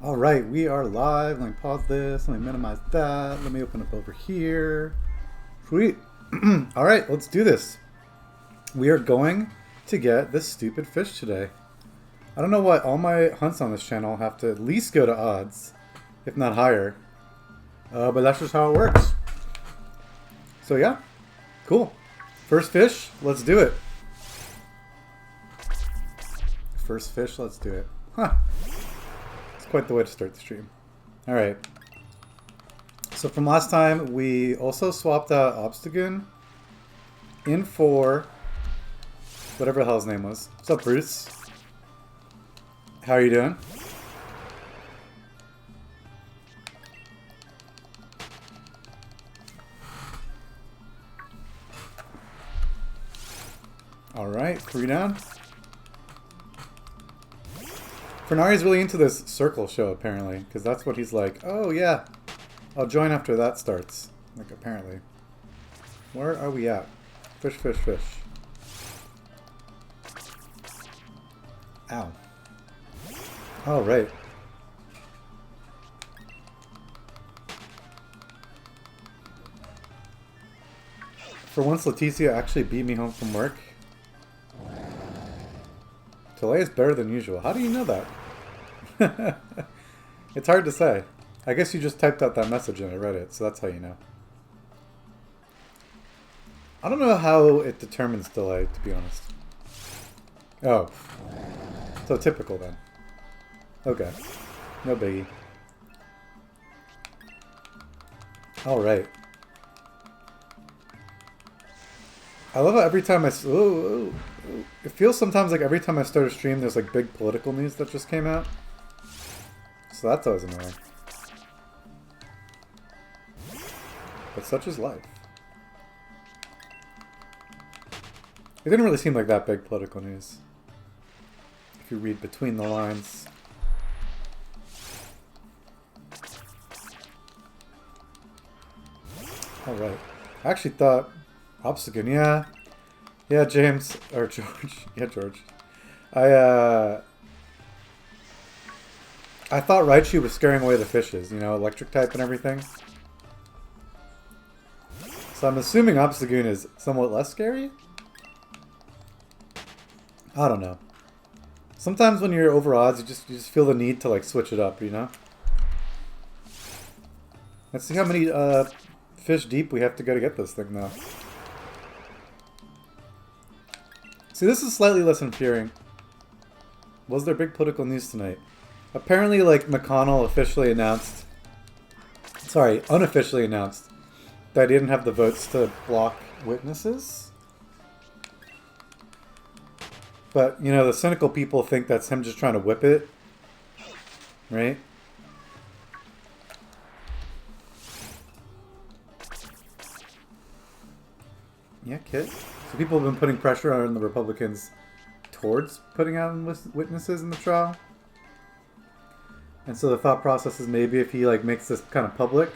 All right, we are live. Let me pause this. Let me minimize that. Let me open up over here. Sweet. All right, let's do this. We are going to get this stupid fish today. I don't know why all my hunts on this channel have to at least go to odds, if not higher. But that's just how it works. So yeah, cool. First fish, let's do it. First fish, let's do it. Huh. It's quite the way to start the stream. All right. So from last time, we also swapped out Obstagoon in for whatever the hell his name was. What's up, Bruce? How are you doing? All right, 3 down. Fernari's really into this circle show, apparently, because that's what he's like, oh yeah, I'll join after that starts. Like, apparently. Where are we at? Fish, fish, fish. Ow. All right. For once, Leticia actually beat me home from work. Delay is better than usual. How do you know that? It's hard to say. I guess you just typed out that message and I read it, so that's how you know. I don't know how it determines delay, to be honest. Oh. So typical then. Okay. No biggie. Alright. I love how every time I... Ooh, it feels sometimes like every time I start a stream, there's like big political news that just came out. So that's always annoying. But such is life. It didn't really seem like that big political news. If you read between the lines. Alright. I actually thought... Obstagoon, yeah. Yeah, James. Or George. Yeah, George. I thought Raichu was scaring away the fishes, you know, electric type and everything. So I'm assuming Obstagoon is somewhat less scary? I don't know. Sometimes when you're over odds, you just feel the need to like switch it up, you know? Let's see how many fish deep we have to go to get this thing now. See, this is slightly less infuriating. Was there big political news tonight? Apparently, like, McConnell officially announced... Sorry, unofficially announced that he didn't have the votes to block witnesses. But, you know, the cynical people think that's him just trying to whip it. Right? Yeah, Kit. So people have been putting pressure on the Republicans towards putting out witnesses in the trial. And so the thought process is maybe if he like makes this kind of public,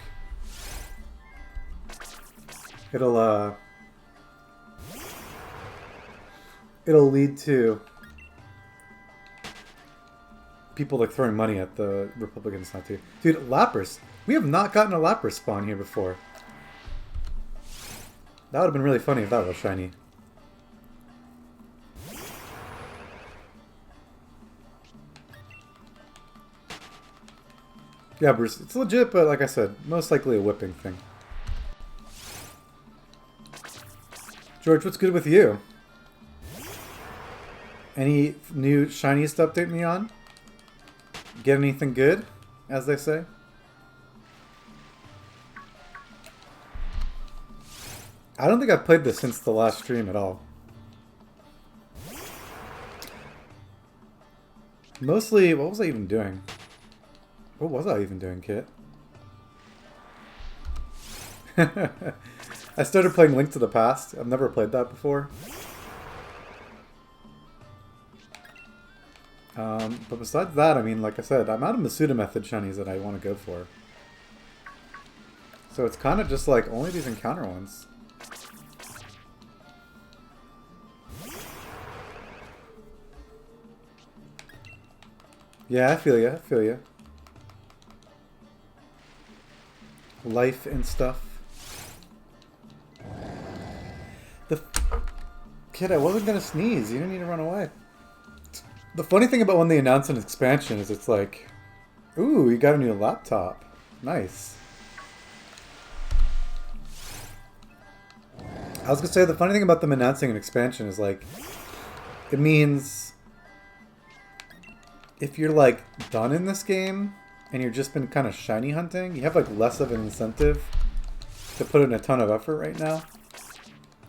it'll lead to people like throwing money at the Republicans not to. Dude, Lapras. We have not gotten a Lapras spawn here before. That would have been really funny if that was shiny. Yeah, Bruce, it's legit, but like I said, most likely a whipping thing. George, what's good with you? Any new shiniest to update me on? Get anything good, as they say? I don't think I've played this since the last stream at all. Mostly, what was I even doing? What was I even doing, Kit? I started playing Link to the Past. I've never played that before. But besides that, I mean, like I said, I'm out of Masuda Method shinies that I want to go for. So it's kind of just like only these encounter ones. Yeah, I feel you. I feel you. life and stuff. Kid, I wasn't gonna sneeze. You didn't need to run away. The funny thing about when they announce an expansion is it's like, ooh, you got a new laptop. Nice. I was gonna say, the funny thing about them announcing an expansion is like, it means if you're like done in this game and you've just been kind of shiny hunting, you have like less of an incentive to put in a ton of effort right now.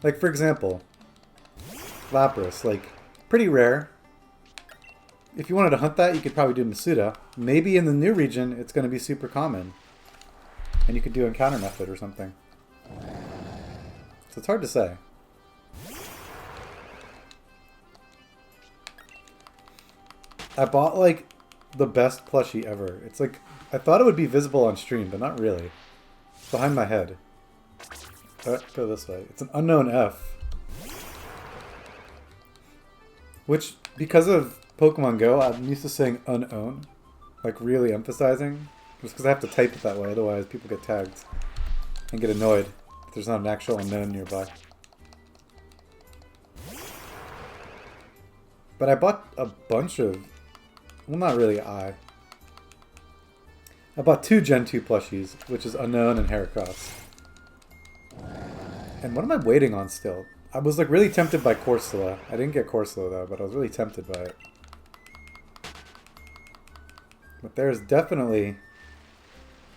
Like for example, Lapras, like pretty rare. If you wanted to hunt that, you could probably do Masuda. Maybe in the new region, it's going to be super common. And you could do Encounter Method or something. So it's hard to say. I bought like the best plushie ever. It's like, I thought it would be visible on stream, but not really. It's behind my head. Put it this way. It's an unknown F. Which, because of Pokemon Go, I'm used to saying unown. Like really emphasizing. Just because I have to type it that way, otherwise people get tagged. And get annoyed if there's not an actual unknown nearby. But I bought a bunch of... Well, not really I bought 2 Gen 2 plushies, which is Unknown and Heracross. And what am I waiting on still? I was like really tempted by Corsola. I didn't get Corsola though, but I was really tempted by it. But there's definitely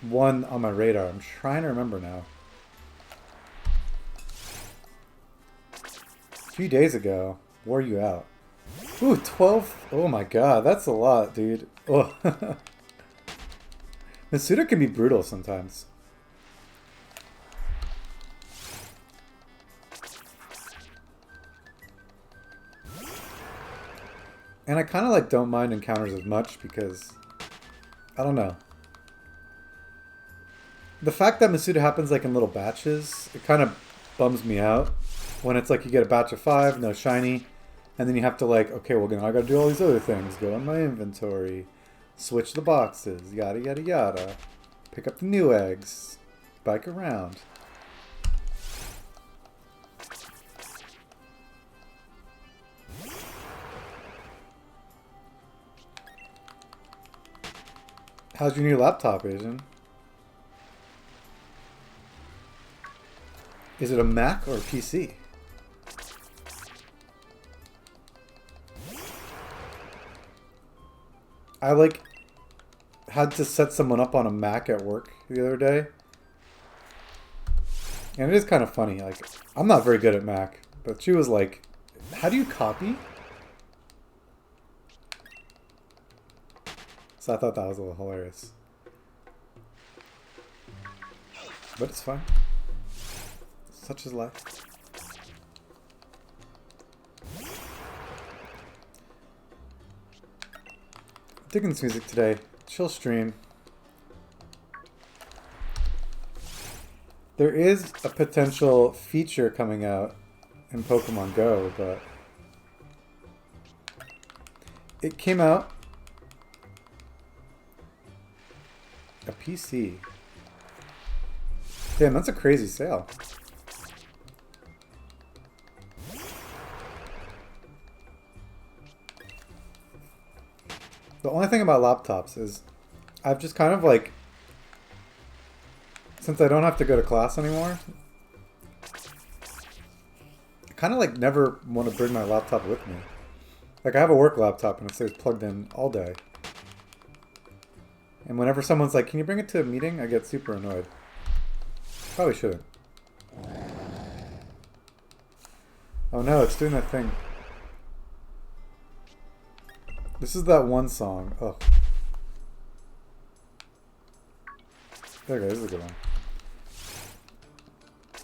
one on my radar. I'm trying to remember now. A few days ago, wore you out. Ooh, 12. Oh my god, that's a lot, dude. Oh. Masuda can be brutal sometimes. And I kind of like don't mind encounters as much because, I don't know. The fact that Masuda happens like in little batches, it kind of bums me out. When it's like you get a batch of 5, no shiny, and then you have to like, okay, well, I gotta do all these other things. Go in my inventory, switch the boxes, yada yada yada. Pick up the new eggs, bike around. How's your new laptop, Asian? Is it a Mac or a PC? I like had to set someone up on a Mac at work the other day. And it is kind of funny. Like, I'm not very good at Mac, but she was like, how do you copy? So I thought that was a little hilarious. But it's fine. Such is life. Digging this music today. Chill stream. There is a potential feature coming out in Pokemon Go, but it came out. A PC. Damn, that's a crazy sale. The only thing about laptops is I've just kind of like, since I don't have to go to class anymore, I kind of like never want to bring my laptop with me. Like I have a work laptop and it stays plugged in all day. And whenever someone's like, can you bring it to a meeting? I get super annoyed. Probably shouldn't. Oh no, it's doing that thing. This is that one song. Oh. There it goes. This is a good one.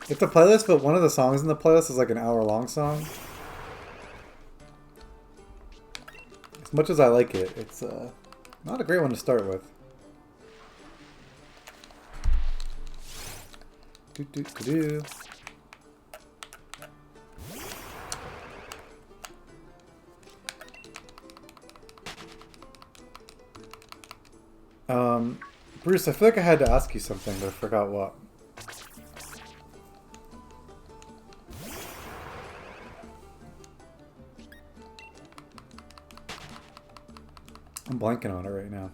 It's a playlist, but one of the songs in the playlist is like an hour-long song. As much as I like it, it's not a great one to start with. Do do do do. Bruce, I feel like I had to ask you something, but I forgot what. I'm blanking on it right now.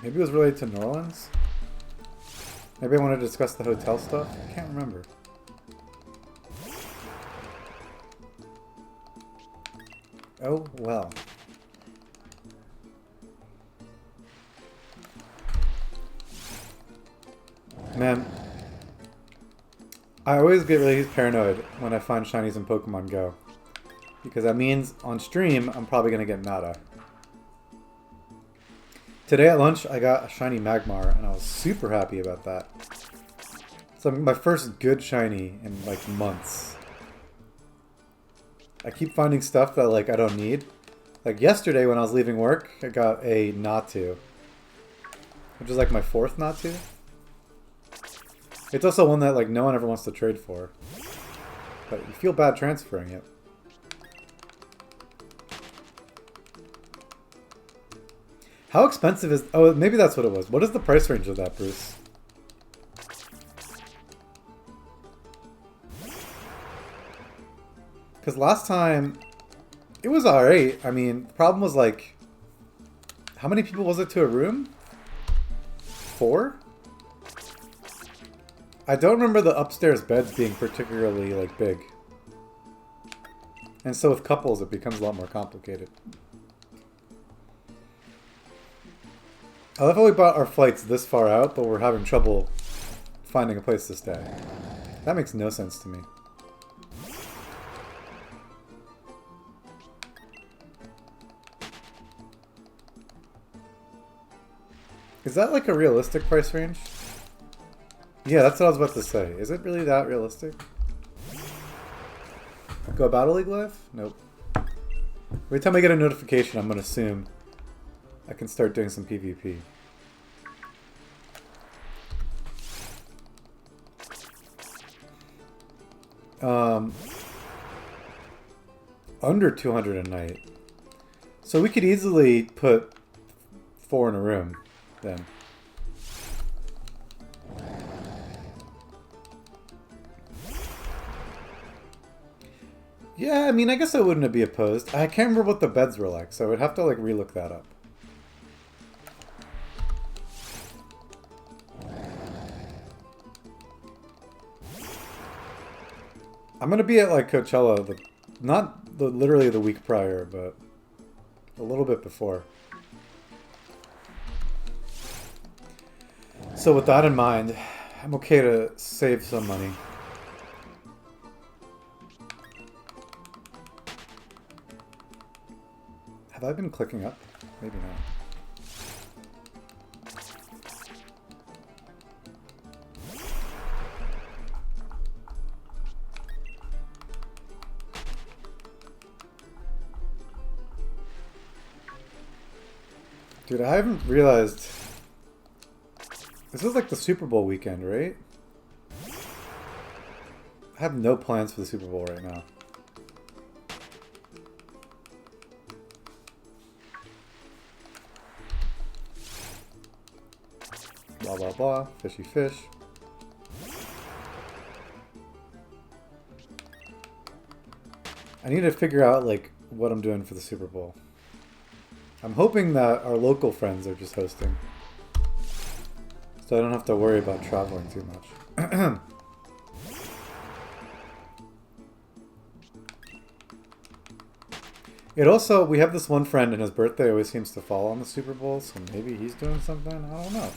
Maybe it was related to New Orleans? Maybe I want to discuss the hotel stuff? I can't remember. Oh, well. Man, I always get really paranoid when I find shinies in Pokemon Go. Because that means on stream, I'm probably going to get nada. Today at lunch, I got a shiny Magmar, and I was super happy about that. It's like my first good shiny in like months. I keep finding stuff that like I don't need. Like yesterday when I was leaving work, I got a Natu. Which is like my fourth Natu. It's also one that like no one ever wants to trade for. But you feel bad transferring it. How expensive is... Oh, maybe that's what it was. What is the price range of that, Bruce? Because last time, it was alright. I mean, the problem was like... How many people was it to a room? 4? I don't remember the upstairs beds being particularly like big. And so with couples, it becomes a lot more complicated. I love how we bought our flights this far out, but we're having trouble finding a place to stay. That makes no sense to me. Is that like a realistic price range? Yeah, that's what I was about to say. Is it really that realistic? Go Battle League Live? Nope. Every time I get a notification, I'm going to assume I can start doing some PvP. Under 200 a night. So we could easily put 4 in a room, then. Yeah, I mean, I guess I wouldn't be opposed. I can't remember what the beds were like, so I would have to, like, relook that up. I'm gonna be at, like, Coachella, literally the week prior, but a little bit before. So with that in mind, I'm okay to save some money. Have I been clicking up? Maybe not. Dude, I haven't realized... This is like the Super Bowl weekend, right? I have no plans for the Super Bowl right now. Blah, blah, blah. Fishy fish. I need to figure out, like, what I'm doing for the Super Bowl. I'm hoping that our local friends are just hosting. So I don't have to worry about traveling too much. It also, we have this one friend and his birthday always seems to fall on the Super Bowl, so maybe he's doing something? I don't know.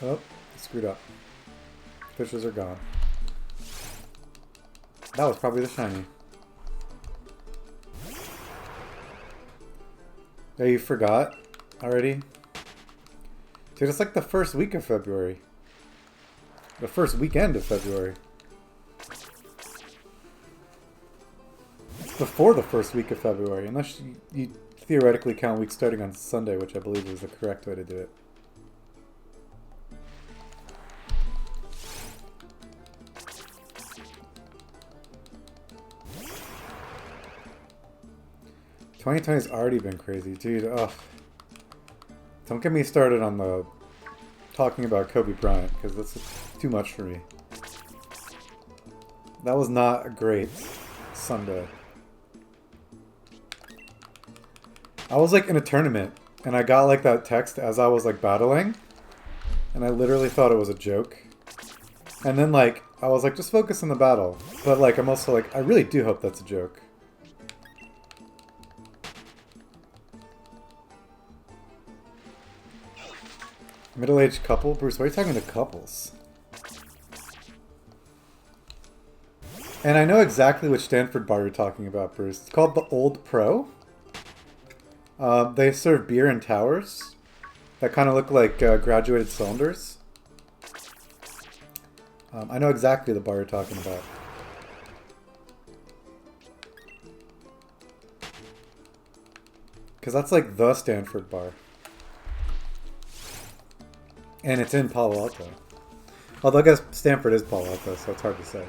Oh, screwed up. Fishes are gone. That was probably the shiny. Oh, you forgot already? Dude, it's like the first week of February. The first weekend of February. It's before the first week of February, unless you theoretically count weeks starting on Sunday, which I believe is the correct way to do it. 2020's already been crazy, dude. Ugh. Don't get me started on the talking about Kobe Bryant, because that's too much for me. That was not a great Sunday. I was like in a tournament, and I got like that text as I was like battling, and I literally thought it was a joke. And then like, I was like, just focus on the battle. But like, I'm also like, I really do hope that's a joke. Middle-aged couple? Bruce, why are you talking to couples? And I know exactly which Stanford bar you're talking about, Bruce. It's called the Old Pro. They serve beer in towers that kind of look like graduated cylinders. I know exactly the bar you're talking about. Because that's like the Stanford bar. And it's in Palo Alto. Although I guess Stanford is Palo Alto, so it's hard to say.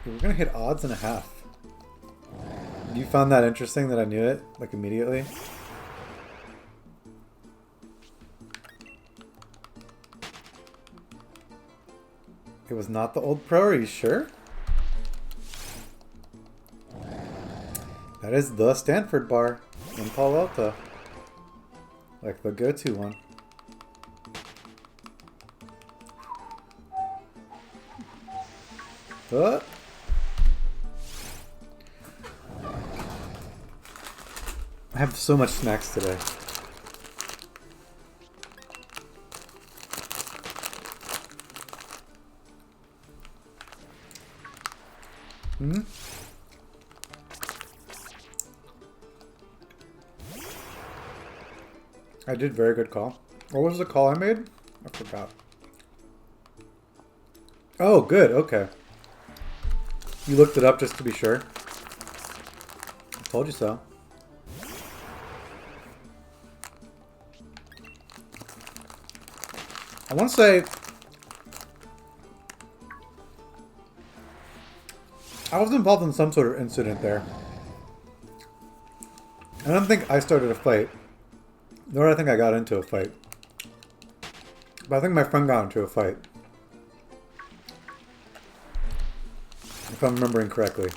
We're gonna hit odds and a half. You found that interesting that I knew it, like immediately? It was not the Old Pro, are you sure? That is the Stanford bar in Palo Alto. Like the go-to one. I have so much snacks today. Hmm? I did very good call. What was the call I made? I forgot. Oh, good. Okay. You looked it up just to be sure. I told you so. I want to say I was involved in some sort of incident there. I don't think I started a fight, nor do I think I got into a fight. But I think my friend got into a fight. If I'm remembering correctly.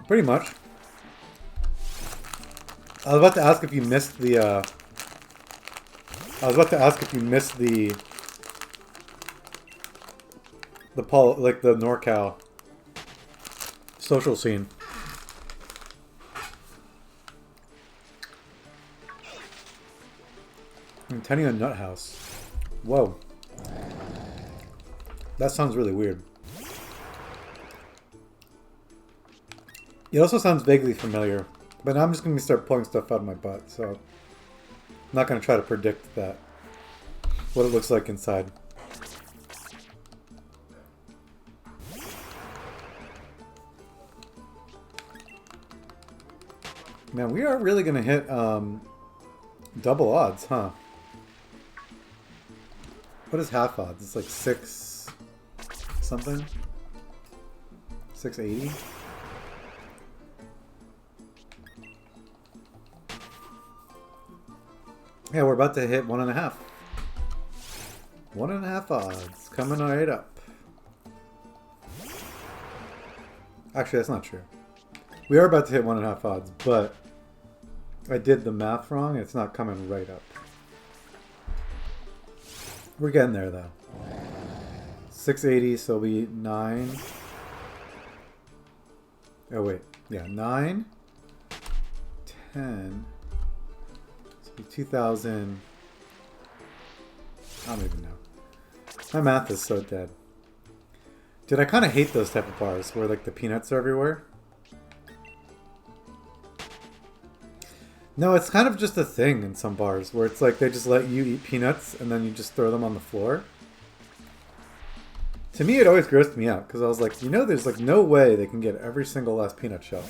Pretty much. I was about to ask if you missed the, like the NorCal social scene. Centennial Nut House. Whoa. That sounds really weird. It also sounds vaguely familiar, but now I'm just going to start pulling stuff out of my butt, so I'm not going to try to predict that, what it looks like inside. Man, we are really going to hit double odds, huh? What is half odds? It's like 6 something? 680? Yeah, we're about to hit 1.5. 1.5 odds. Coming right up. Actually, that's not true. We are about to hit 1.5 odds, but I did the math wrong. It's not coming right up. We're getting there, though. 680, so it'll be 9. Oh, wait. Yeah, 9, 10... 2000. I don't even know. My math is so dead. Dude, I kind of hate those type of bars where like the peanuts are everywhere. No, it's kind of just a thing in some bars where it's like they just let you eat peanuts and then you just throw them on the floor. To me, it always grossed me out because I was like, you know, there's like no way they can get every single last peanut shell.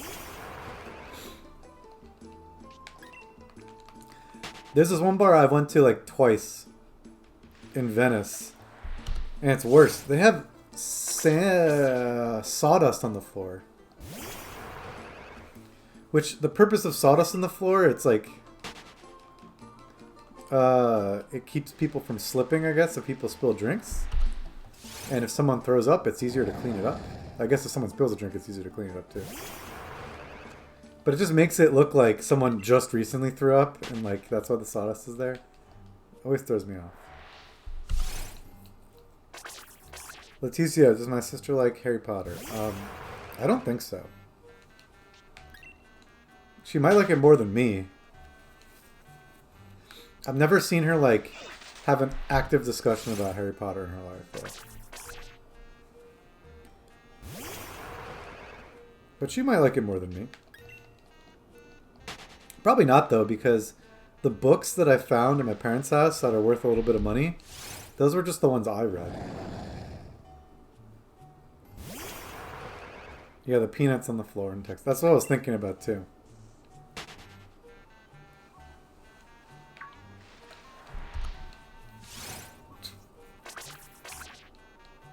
There's this one bar I went to like twice in Venice, and it's worse. They have sawdust on the floor. Which, the purpose of sawdust on the floor, it's like... it keeps people from slipping, I guess, if people spill drinks. And if someone throws up, it's easier to clean it up. I guess if someone spills a drink, it's easier to clean it up, too. But it just makes it look like someone just recently threw up, and like that's why the sawdust is there. Always throws me off. Leticia, does my sister like Harry Potter? I don't think so. She might like it more than me. I've never seen her like have an active discussion about Harry Potter in her life, though. But she might like it more than me. Probably not, though, because the books that I found in my parents' house that are worth a little bit of money, those were just the ones I read. Yeah, the peanuts on the floor in text. That's what I was thinking about, too.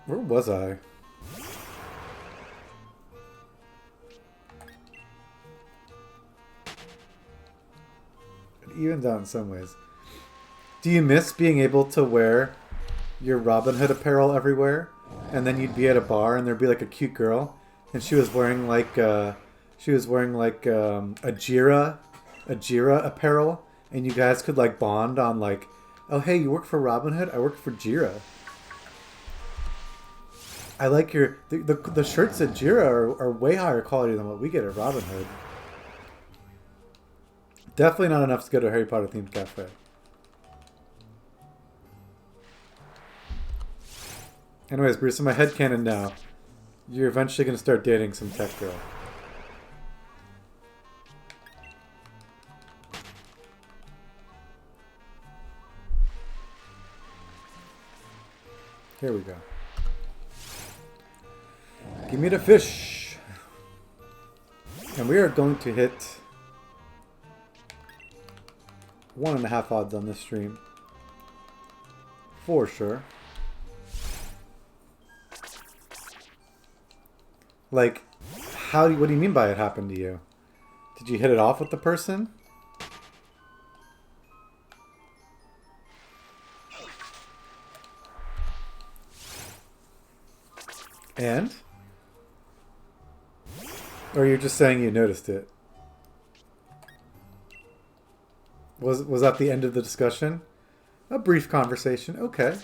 Where was I? It evens out in some ways. Do you miss being able to wear your Robin Hood apparel everywhere? And then you'd be at a bar and there'd be like a cute girl and she was wearing like a Jira apparel, and you guys could like bond on like, oh hey, you work for Robin Hood? I work for Jira. I like your... The shirts at Jira are way higher quality than what we get at Robin Hood. Definitely not enough to go to a Harry Potter themed cafe. Anyways, Bruce, in my headcanon now, you're eventually going to start dating some tech girl. Here we go. Give me the fish. And we are going to hit 1.5 odds on this stream. For sure. Like, what do you mean by it happened to you? Did you hit it off with the person? And? Or you're just saying you noticed it? Was that the end of the discussion? A brief conversation. Okay.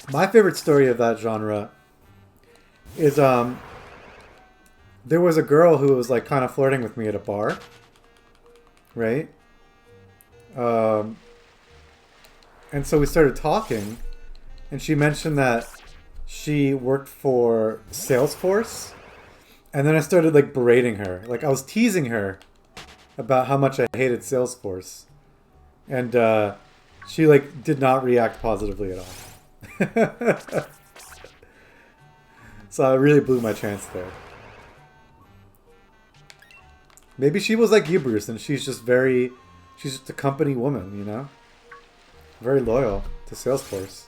My favorite story of that genre is there was a girl who was like kind of flirting with me at a bar, right? And so we started talking, and she mentioned that she worked for Salesforce, and then I started like berating her. Like I was teasing her about how much I hated Salesforce, and she like did not react positively at all. So I really blew my chance there. Maybe she was like you, Bruce, and she's just a company woman, you know? Very loyal to Salesforce.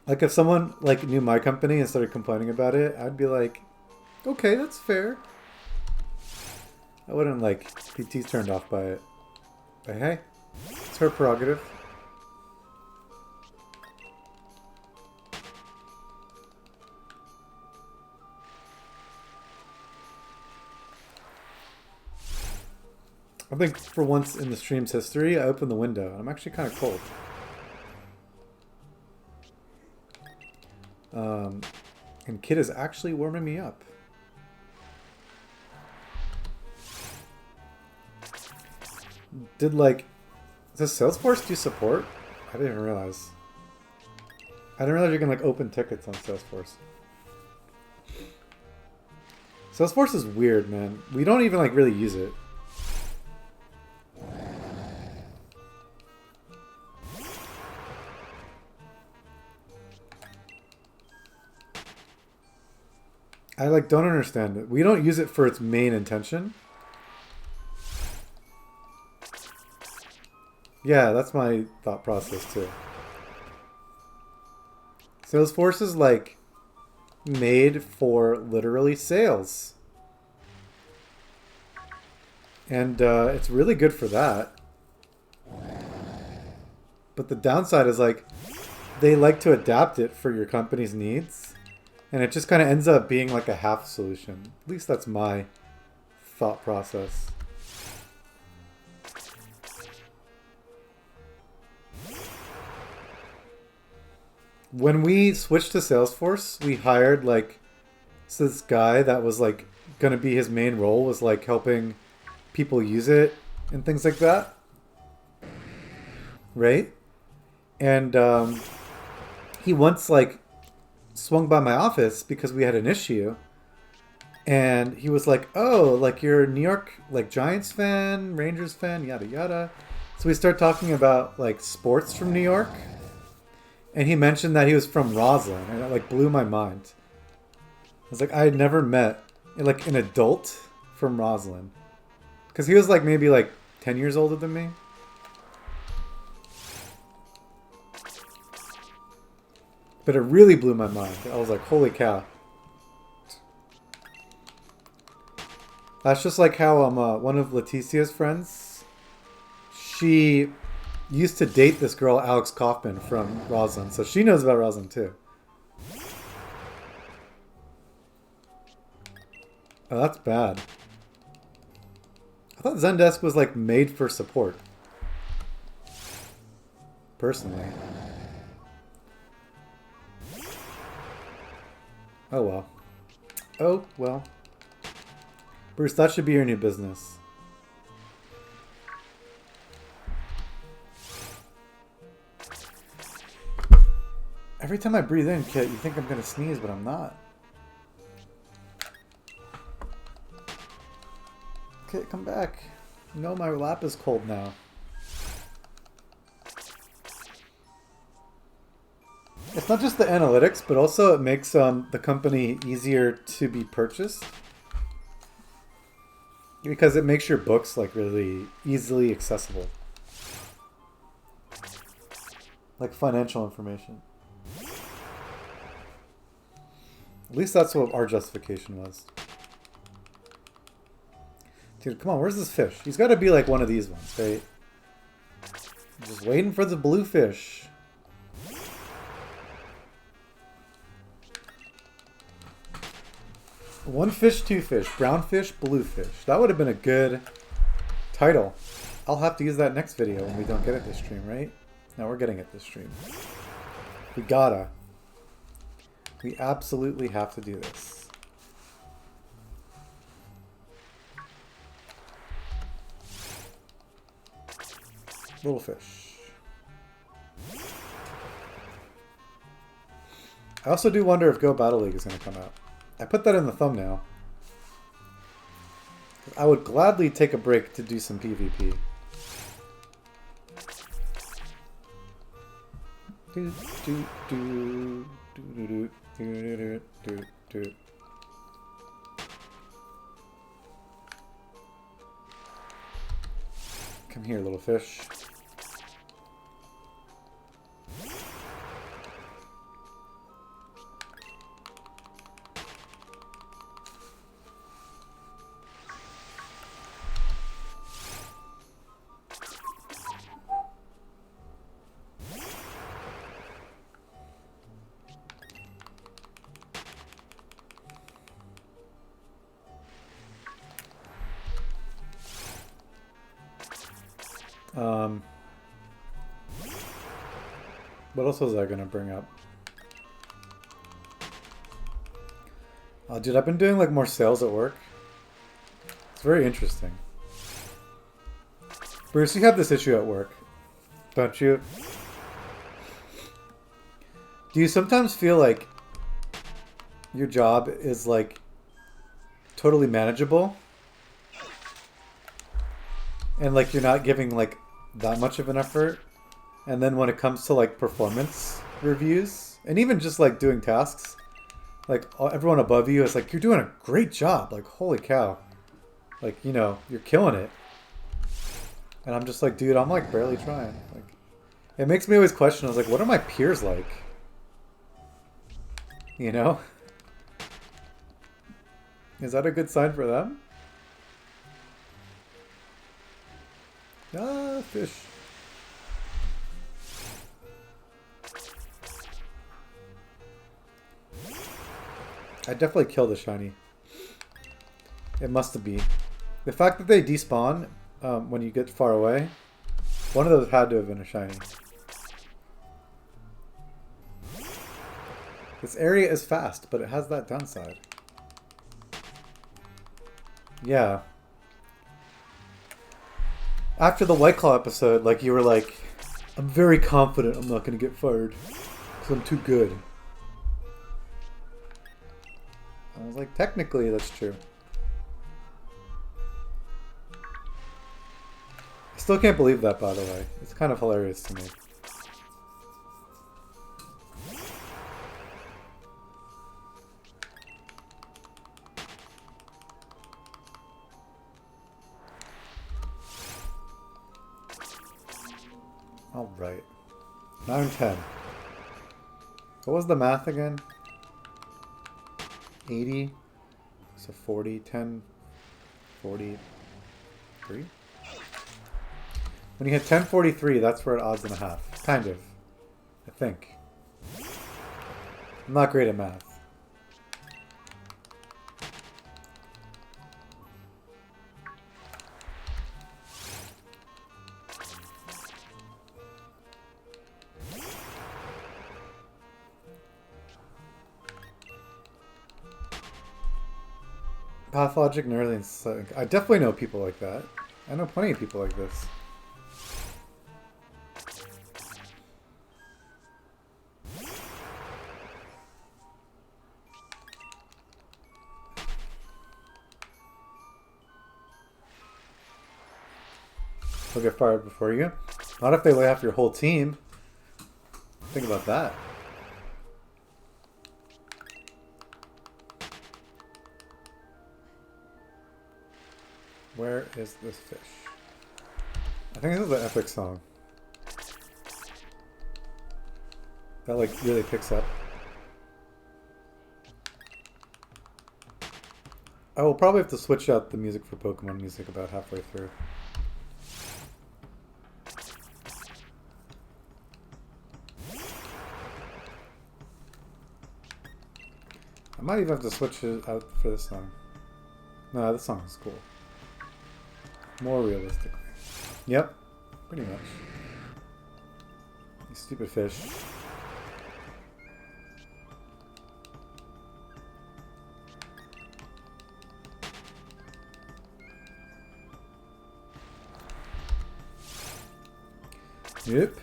Like if someone like knew my company and started complaining about it, I'd be like, okay, that's fair. I wouldn't like be turned off by it. But hey, it's her prerogative. I think for once in the stream's history, I opened the window. I'm actually kind of cold. And Kid is actually warming me up. Does Salesforce do support? I didn't even realize. I didn't realize you can like open tickets on Salesforce. Salesforce is weird, man. We don't even like really use it. I like don't understand it. We don't use it for its main intention. Yeah, that's my thought process too. Salesforce is like made for literally sales. And it's really good for that. But the downside is like they like to adapt it for your company's needs. And it just kind of ends up being like a half solution. At least that's my thought process. When we switched to Salesforce, we hired like this guy that was like going to be his main role was like helping people use it and things like that. Right? And he once like swung by my office because we had an issue. And he was like, oh, like you're a New York like Giants fan, Rangers fan, yada yada. So we start talking about like sports from New York. And he mentioned that he was from Roslyn, and it like blew my mind. I was like, I had never met like an adult from Roslyn. Because he was like maybe like 10 years older than me. But it really blew my mind. I was like, holy cow. That's just like how one of Leticia's friends, she used to date this girl, Alex Kaufman, from Roslyn. So she knows about Roslyn too. Oh, that's bad. I thought Zendesk was like made for support. Personally. Oh well. Oh well. Bruce, that should be your new business. Every time I breathe in, Kit, you think I'm going to sneeze, but I'm not. Kit, come back. No, my lap is cold now. It's not just the analytics, but also it makes the company easier to be purchased. Because it makes your books like really easily accessible. Like financial information. At least that's what our justification was. Dude, come on, where's this fish? He's got to be like one of these ones, right? Just waiting for the blue fish. One fish, two fish. Brown fish, blue fish. That would have been a good title. I'll have to use that next video when we don't get it this stream, right? No, we're getting it this stream. We gotta. We absolutely have to do this. Little fish. I also do wonder if Go Battle League is going to come out. I put that in the thumbnail. I would gladly take a break to do some PvP. Do, do, do, do, do, do, do, do. Come here, little fish. What else was I going to bring up? Oh, dude, I've been doing like more sales at work. It's very interesting. Bruce, you have this issue at work, don't you? Do you sometimes feel like your job is like totally manageable? And like you're not giving like that much of an effort? And then when it comes to like performance reviews and even just like doing tasks, Like, everyone above you is like, you're doing a great job. Like, holy cow. Like, you know, you're killing it. And I'm just like, dude, I'm like barely trying. Like, it makes me always question. I was like, what are my peers like? You know? Is that a good sign for them? Ah, fish. I definitely killed a shiny. It must be. The fact that they despawn when you get far away, one of those had to have been a shiny. This area is fast, but it has that downside. Yeah. After the White Claw episode, like, you were like, I'm very confident I'm not going to get fired. Because I'm too good. I was like, technically, that's true. I still can't believe that, by the way. It's kind of hilarious to me. Alright. 9-10. What was the math again? 80? So 40, 10, 43? When you hit 1043, that's where at odds and a half. Kind of. I think. I'm not great at math. Pathologic Nerlings. I definitely know people like that. I know plenty of people like this. They'll get fired before you. Not if they lay off your whole team. Think about that. Where is this fish? I think this is the epic song. That like really picks up. I will probably have to switch out the music for Pokemon music about halfway through. I might even have to switch it out for this song. No, this song is cool. More realistically. Yep, pretty much. You stupid fish. Yep.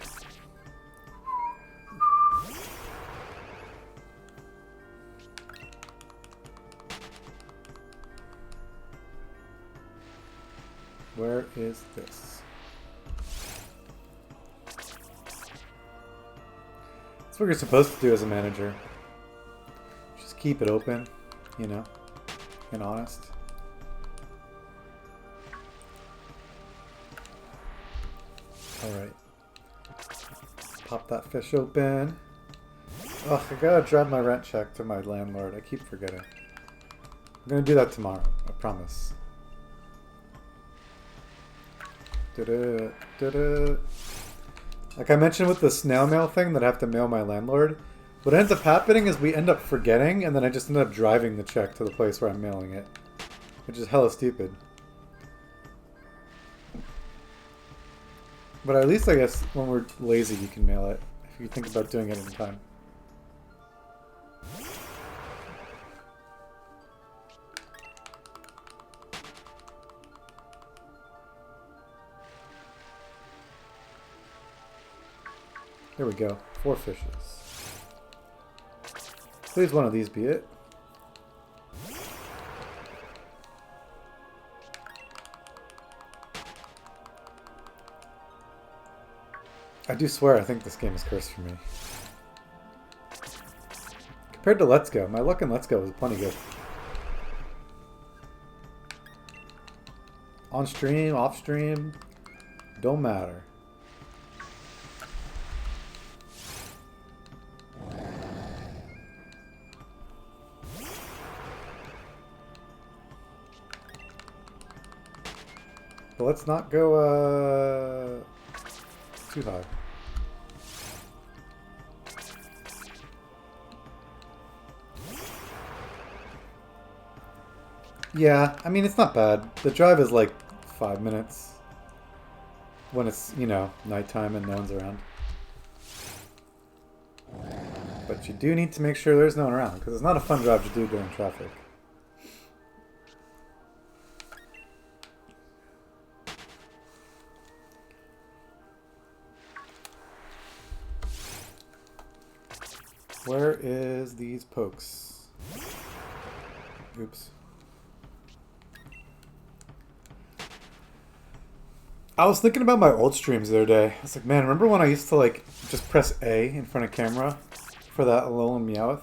Where is this? That's what you're supposed to do as a manager. Just keep it open, you know, and honest. Alright. Pop that fish open. Ugh, I gotta drive my rent check to my landlord. I keep forgetting. I'm gonna do that tomorrow, I promise. Like I mentioned with the snail mail thing that I have to mail my landlord, what ends up happening is we end up forgetting and then I just end up driving the check to the place where I'm mailing it. Which is hella stupid. But at least I guess when we're lazy you can mail it, if you think about doing it in time. There we go. 4 fishes. Please one of these be it. I do swear I think this game is cursed for me. Compared to Let's Go, my luck in Let's Go was plenty good. On stream, off stream, don't matter. But let's not go too high. Yeah, I mean, it's not bad. The drive is like 5 minutes when it's, you know, nighttime and no one's around. But you do need to make sure there's no one around, because it's not a fun drive to do during traffic. Where is these pokes? Oops. I was thinking about my old streams the other day. I was like, man, remember when I used to like just press A in front of camera for that Alolan Meowth?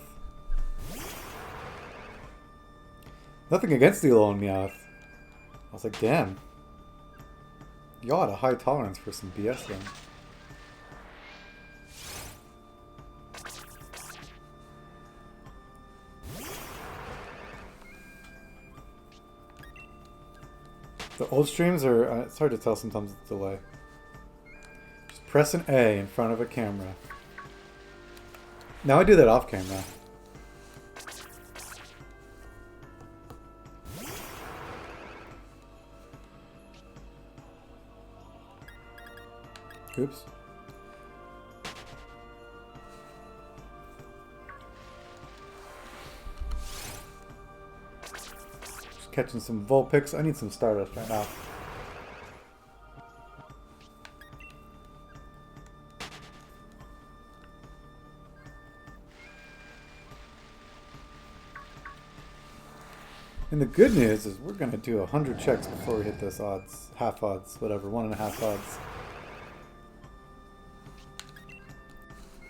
Nothing against the Alolan Meowth. I was like, damn. Y'all had a high tolerance for some BS then. The old streams are, it's hard to tell sometimes with delay. Just press an A in front of a camera. Now I do that off camera. Oops. Catching some Vulpix. I need some Stardust right now. And the good news is we're going to do 100 checks before we hit this odds. Half odds, whatever. 1.5 odds.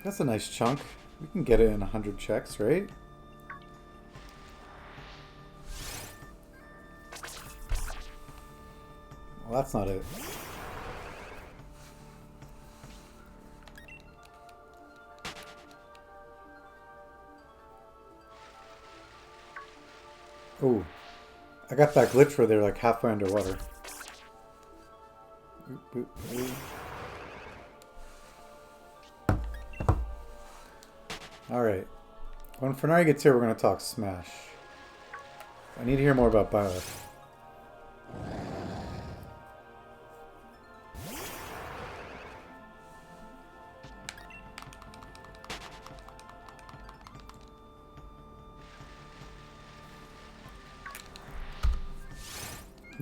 That's a nice chunk. We can get it in 100 checks, right? Well, that's not it. Ooh. I got that glitch where they're like halfway underwater. Oop, oop, oop. Alright. When Fernari gets here, we're going to talk Smash. I need to hear more about Byleth.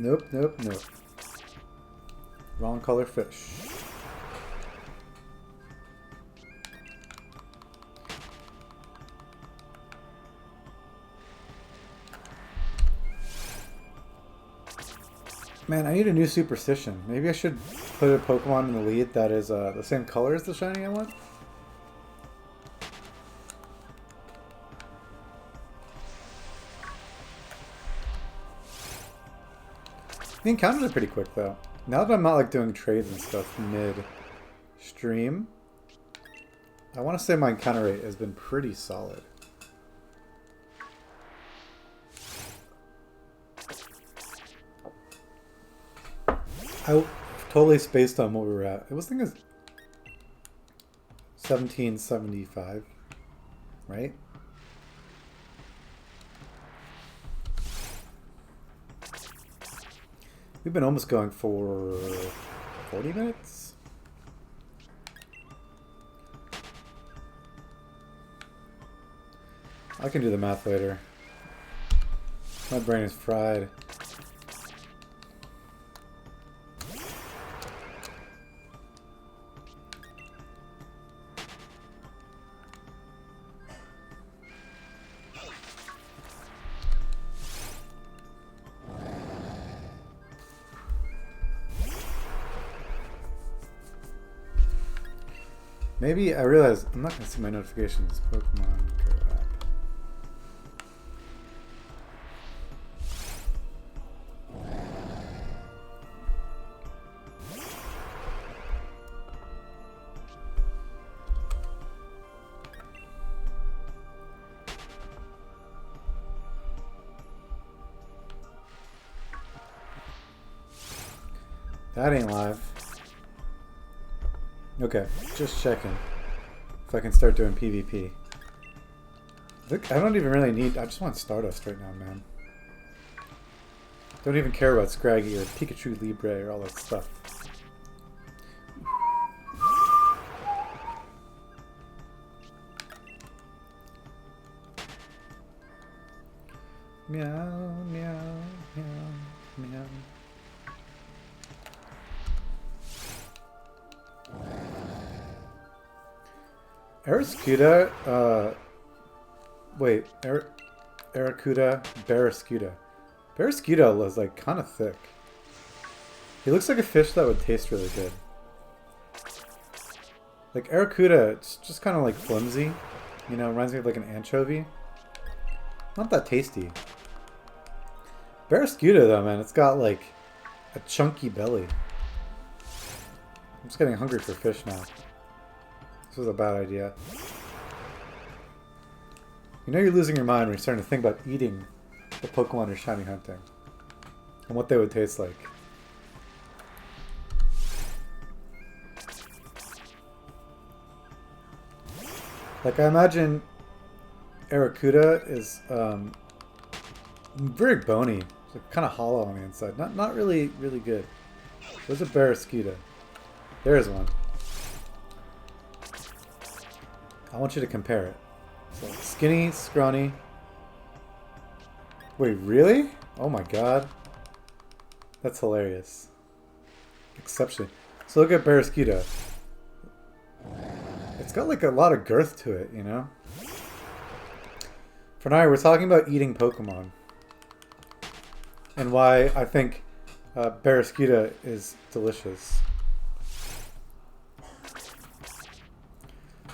Nope, nope, nope. Wrong color fish. Man, I need a new superstition. Maybe I should put a Pokemon in the lead that is the same color as the shiny I want. The encounters are pretty quick though. Now that I'm not like doing trades and stuff mid-stream, I want to say my encounter rate has been pretty solid. I totally spaced on what we were at. It was, I think it was 1775, right? We've been almost going for 40 minutes. I can do the math later. My brain is fried. Maybe I realize I'm not going to see my notifications. Pokemon Go app. That ain't live. Okay, just checking if I can start doing PvP. Look, I don't even really need... I just want Stardust right now, man. Don't even care about Scraggy or Pikachu Libre or all that stuff. Meow, meow, meow, meow. Barracuda, wait, Barracuda. Barracuda was like kind of thick. He looks like a fish that would taste really good. Like Barracuda, it's just kind of like flimsy. You know, reminds me of like an anchovy. Not that tasty. Barracuda though, man, it's got like a chunky belly. I'm just getting hungry for fish now. This was a bad idea. You know you're losing your mind when you're starting to think about eating the Pokemon you're shiny hunting. And what they would taste like. Like I imagine Barracuda is very bony. It's like kind of hollow on the inside. Not really good. Where's a Barracuda? There's one. I want you to compare it. So skinny, scrawny. Wait, really? Oh my god. That's hilarious. Exceptionally. So look at Barracuda. It's got like a lot of girth to it, you know? For now, we're talking about eating Pokemon. And why I think Barracuda is delicious.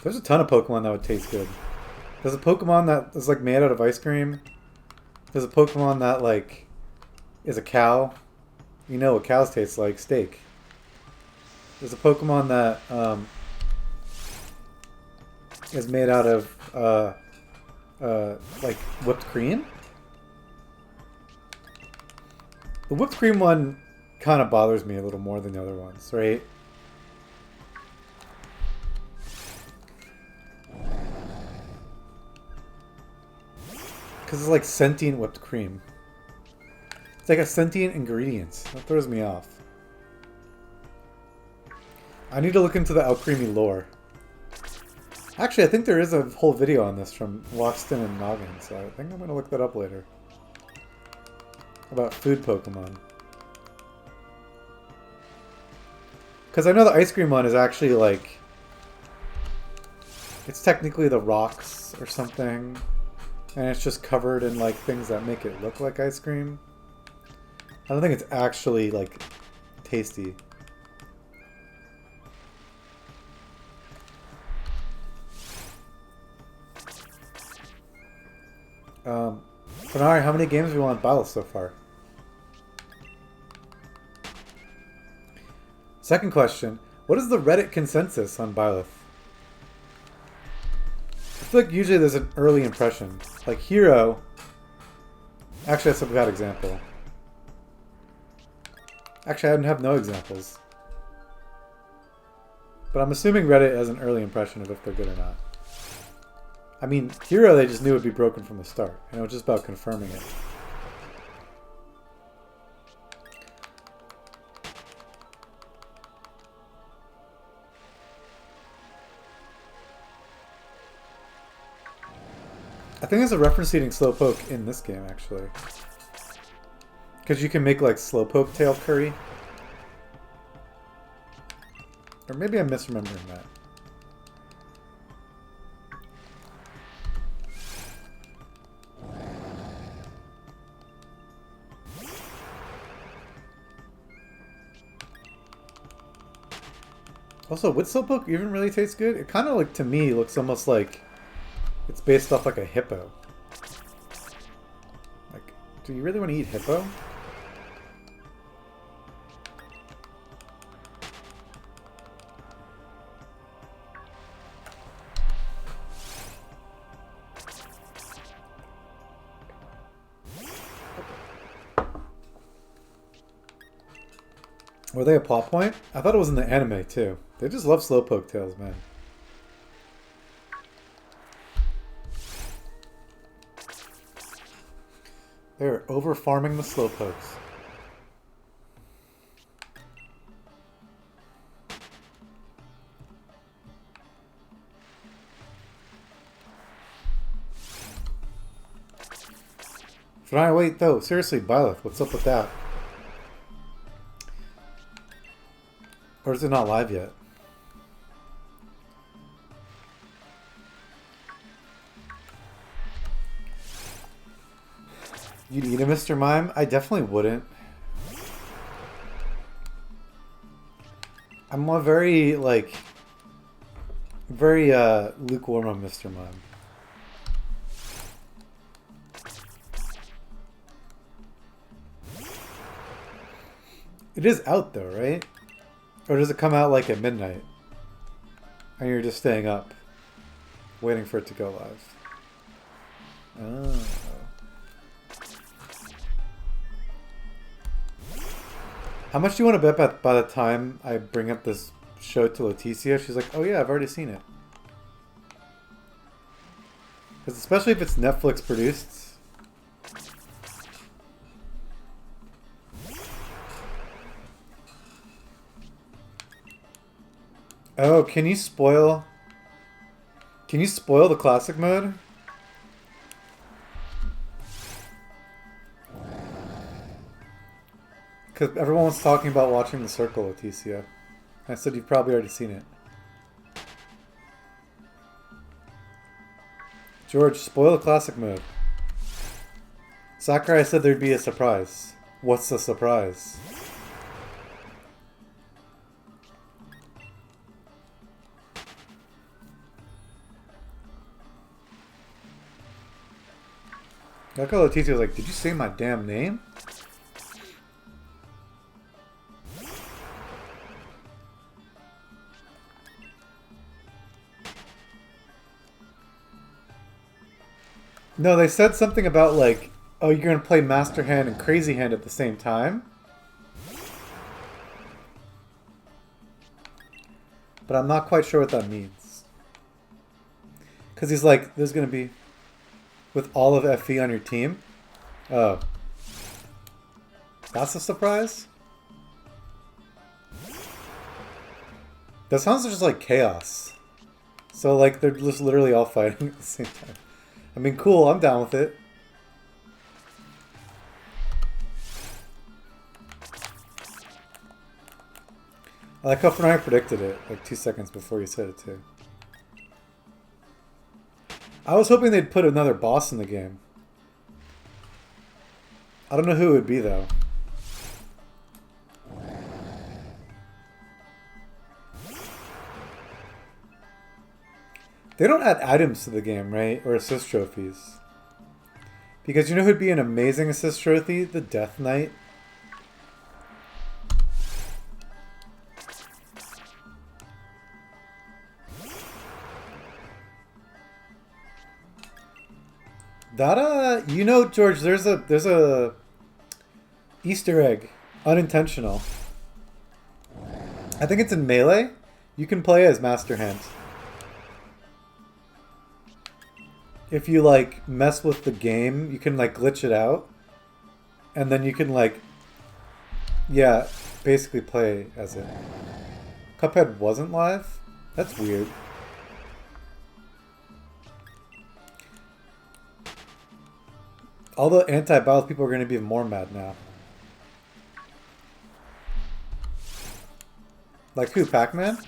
There's a ton of Pokemon that would taste good. There's a Pokemon that is like made out of ice cream. There's a Pokemon that like is a cow. You know what cows taste like, steak. There's a Pokemon that is made out of like whipped cream. The whipped cream one kind of bothers me a little more than the other ones, right? Because it's like sentient whipped cream. It's like a sentient ingredient. That throws me off. I need to look into the Alcremie lore. Actually, I think there is a whole video on this from Loxton and Noggin, so I think I'm going to look that up later. About food Pokemon. Because I know the ice cream one is actually like... It's technically the rocks or something. And it's just covered in like things that make it look like ice cream. I don't think it's actually like tasty. Fenari, how many games have we won Byleth so far? Second question, what is the Reddit consensus on Byleth? I feel like usually there's an early impression. Like Hero... Actually, that's a bad example. Actually, I have no examples. But I'm assuming Reddit has an early impression of if they're good or not. I mean, Hero they just knew would be broken from the start. You know, it's just about confirming it. I think there's a reference eating Slowpoke in this game, actually. Because you can make, like, Slowpoke tail curry. Or maybe I'm misremembering that. Also, would Slowpoke even really taste good? It kind of, like, to me, looks almost like it's based off, like, a hippo. Like, do you really want to eat hippo? Were they a plot point? I thought it was in the anime too. They just love Slowpoke tails, man. They're over farming the Slowpokes. Wait though, seriously, Byleth, what's up with that? Or is it not live yet? You'd eat a Mr. Mime? I definitely wouldn't. I'm a very, like, very lukewarm on Mr. Mime. It is out though, right? Or does it come out like at midnight? And you're just staying up, waiting for it to go live. Oh. How much do you want to bet by the time I bring up this show to Leticia? She's like, oh yeah, I've already seen it. Because especially if it's Netflix produced. Oh, can you spoil the classic mode? Because everyone's talking about watching The Circle, Leticia. I said you've probably already seen it. George, spoil the classic mode. Sakurai said there'd be a surprise. What's the surprise? Like how Leticia was like, did you say my damn name? No, they said something about like, oh, you're going to play Master Hand and Crazy Hand at the same time? But I'm not quite sure what that means. Because he's like, there's going to be... with all of FE on your team? Oh. That's a surprise? That sounds just like chaos. So like they're just literally all fighting at the same time. I mean, cool, I'm down with it. I like how Fnatic predicted it like 2 seconds before you said it too. I was hoping they'd put another boss in the game. I don't know who it would be, though. They don't add items to the game, right? Or assist trophies. Because you know who'd be an amazing assist trophy? The Death Knight. That you know, George, there's a Easter egg, unintentional. I think it's in Melee. You can play as Master Hand. If you like mess with the game, you can like glitch it out, and then you can like, yeah, basically play as it. Cuphead wasn't live? That's weird. All the anti-Byleth people are going to be more mad now. Like who? Pac-Man?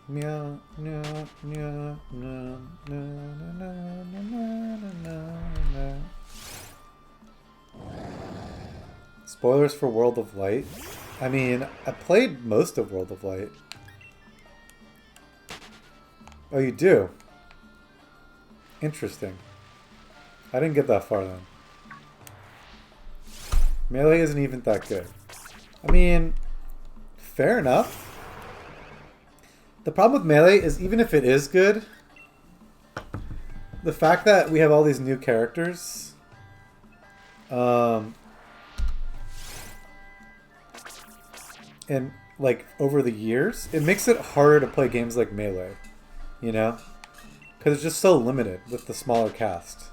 Meow, meow, meow, meow, meow. Spoilers for World of Light? I mean, I played most of World of Light. Oh, you do? Interesting. I didn't get that far then. Melee isn't even that good. I mean, fair enough. The problem with Melee is even if it is good, the fact that we have all these new characters And like over the years, it makes it harder to play games like Melee, you know? Because it's just so limited with the smaller cast.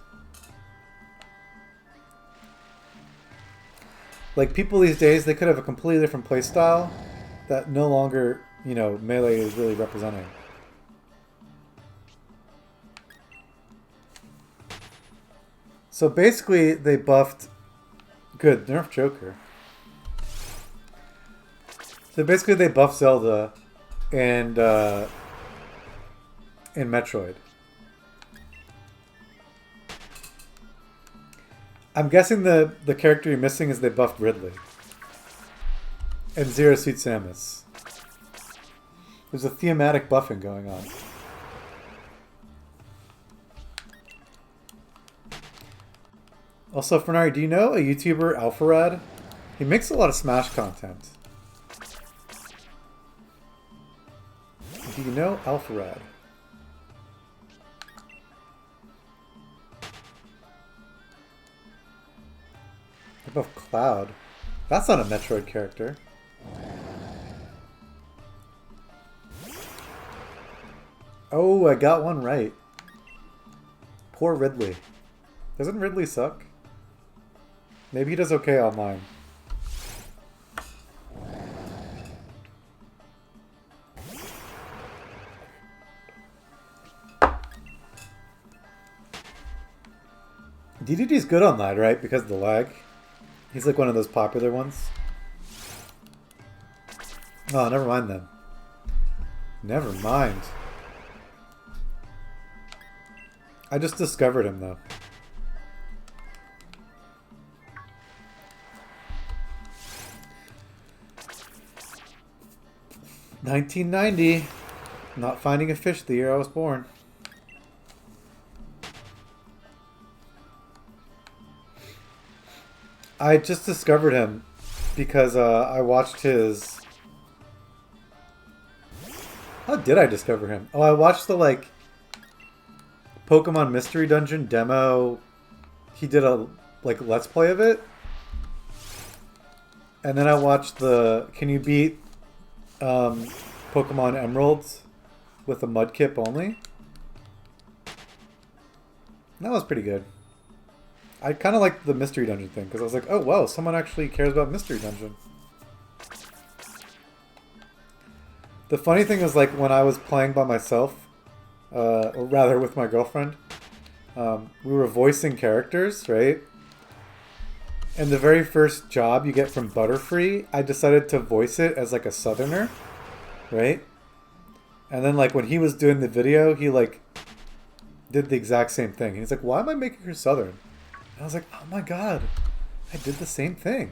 Like people these days, they could have a completely different playstyle that no longer, you know, Melee is really representing. So basically, they buffed... Good, nerf Joker. So basically, they buffed Zelda and Metroid. I'm guessing the character you're missing is they buffed Ridley. And Zero Suit Samus. There's a thematic buffing going on. Also, Fernari, do you know a YouTuber, Alpharad? He makes a lot of Smash content. Do you know Alpharad? Above Cloud. That's not a Metroid character. Oh, I got one right. Poor Ridley. Doesn't Ridley suck? Maybe he does okay online. DDD's good online, right? Because of the lag. He's like one of those popular ones. Oh, never mind then. Never mind. I just discovered him though. $1990. Not finding a fish the year I was born. I just discovered him because I watched his... How did I discover him? Oh, I watched the like Pokemon Mystery Dungeon demo. He did a like Let's Play of it. And then I watched the Can You Beat Pokemon Emeralds with a Mudkip only? That was pretty good. I kind of liked the Mystery Dungeon thing, because I was like, oh, wow, someone actually cares about Mystery Dungeon. The funny thing is, like, when I was playing by myself, or rather with my girlfriend, we were voicing characters, right? And the very first job you get from Butterfree, I decided to voice it as, like, a Southerner, right? And then, like, when he was doing the video, he, like, did the exact same thing. And he's like, why am I making her Southern? And I was like, oh my god, I did the same thing.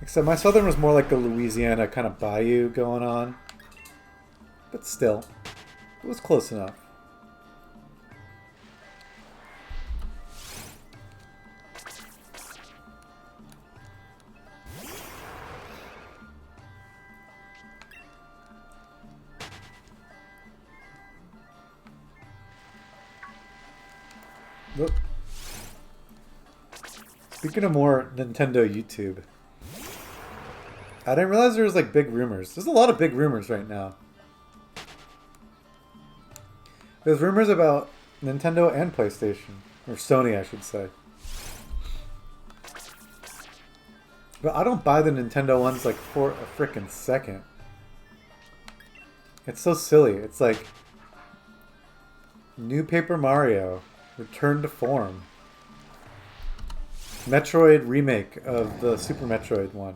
Except my Southern was more like a Louisiana kind of bayou going on. But still, it was close enough. Whoop. Speaking of more Nintendo YouTube, I didn't realize there was like big rumors. There's a lot of big rumors right now. There's rumors about Nintendo and PlayStation. Or Sony, I should say. But I don't buy the Nintendo ones like for a frickin' second. It's so silly. It's like New Paper Mario, Return to Form, Metroid remake of the Super Metroid one.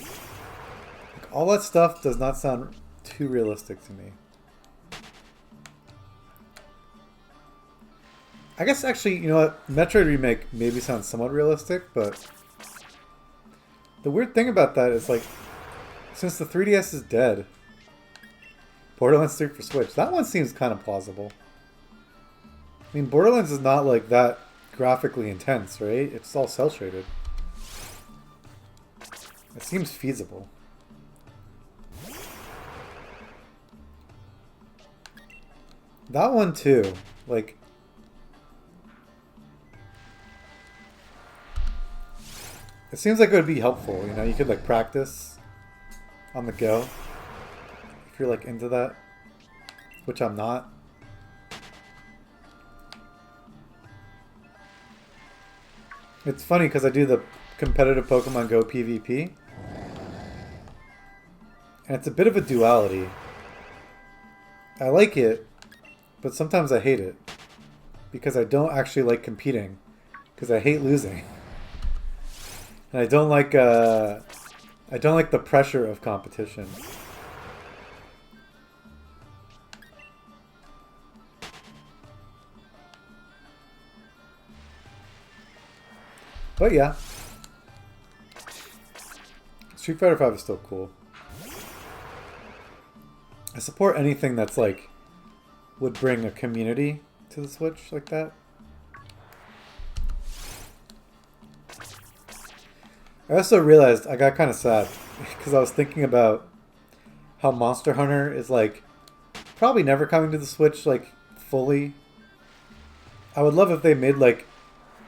Like, all that stuff does not sound too realistic to me. I guess actually, you know what? Metroid remake maybe sounds somewhat realistic, but the weird thing about that is like, since the 3DS is dead, Borderlands 3 for Switch, that one seems kind of plausible. I mean, Borderlands is not like that graphically intense, right? It's all cel shaded. It seems feasible. That one too, like, It seems like it would be helpful, you know, you could like practice on the go if you're like into that, which I'm not. It's funny because I do the competitive Pokemon Go PvP, and it's a bit of a duality. I like it, but sometimes I hate it because I don't actually like competing because I hate losing. And I don't like the pressure of competition. But yeah, Street Fighter V is still cool. I support anything that's like would bring a community to the Switch like that. I also realized I got kind of sad because I was thinking about how Monster Hunter is like probably never coming to the Switch like fully. I would love if they made like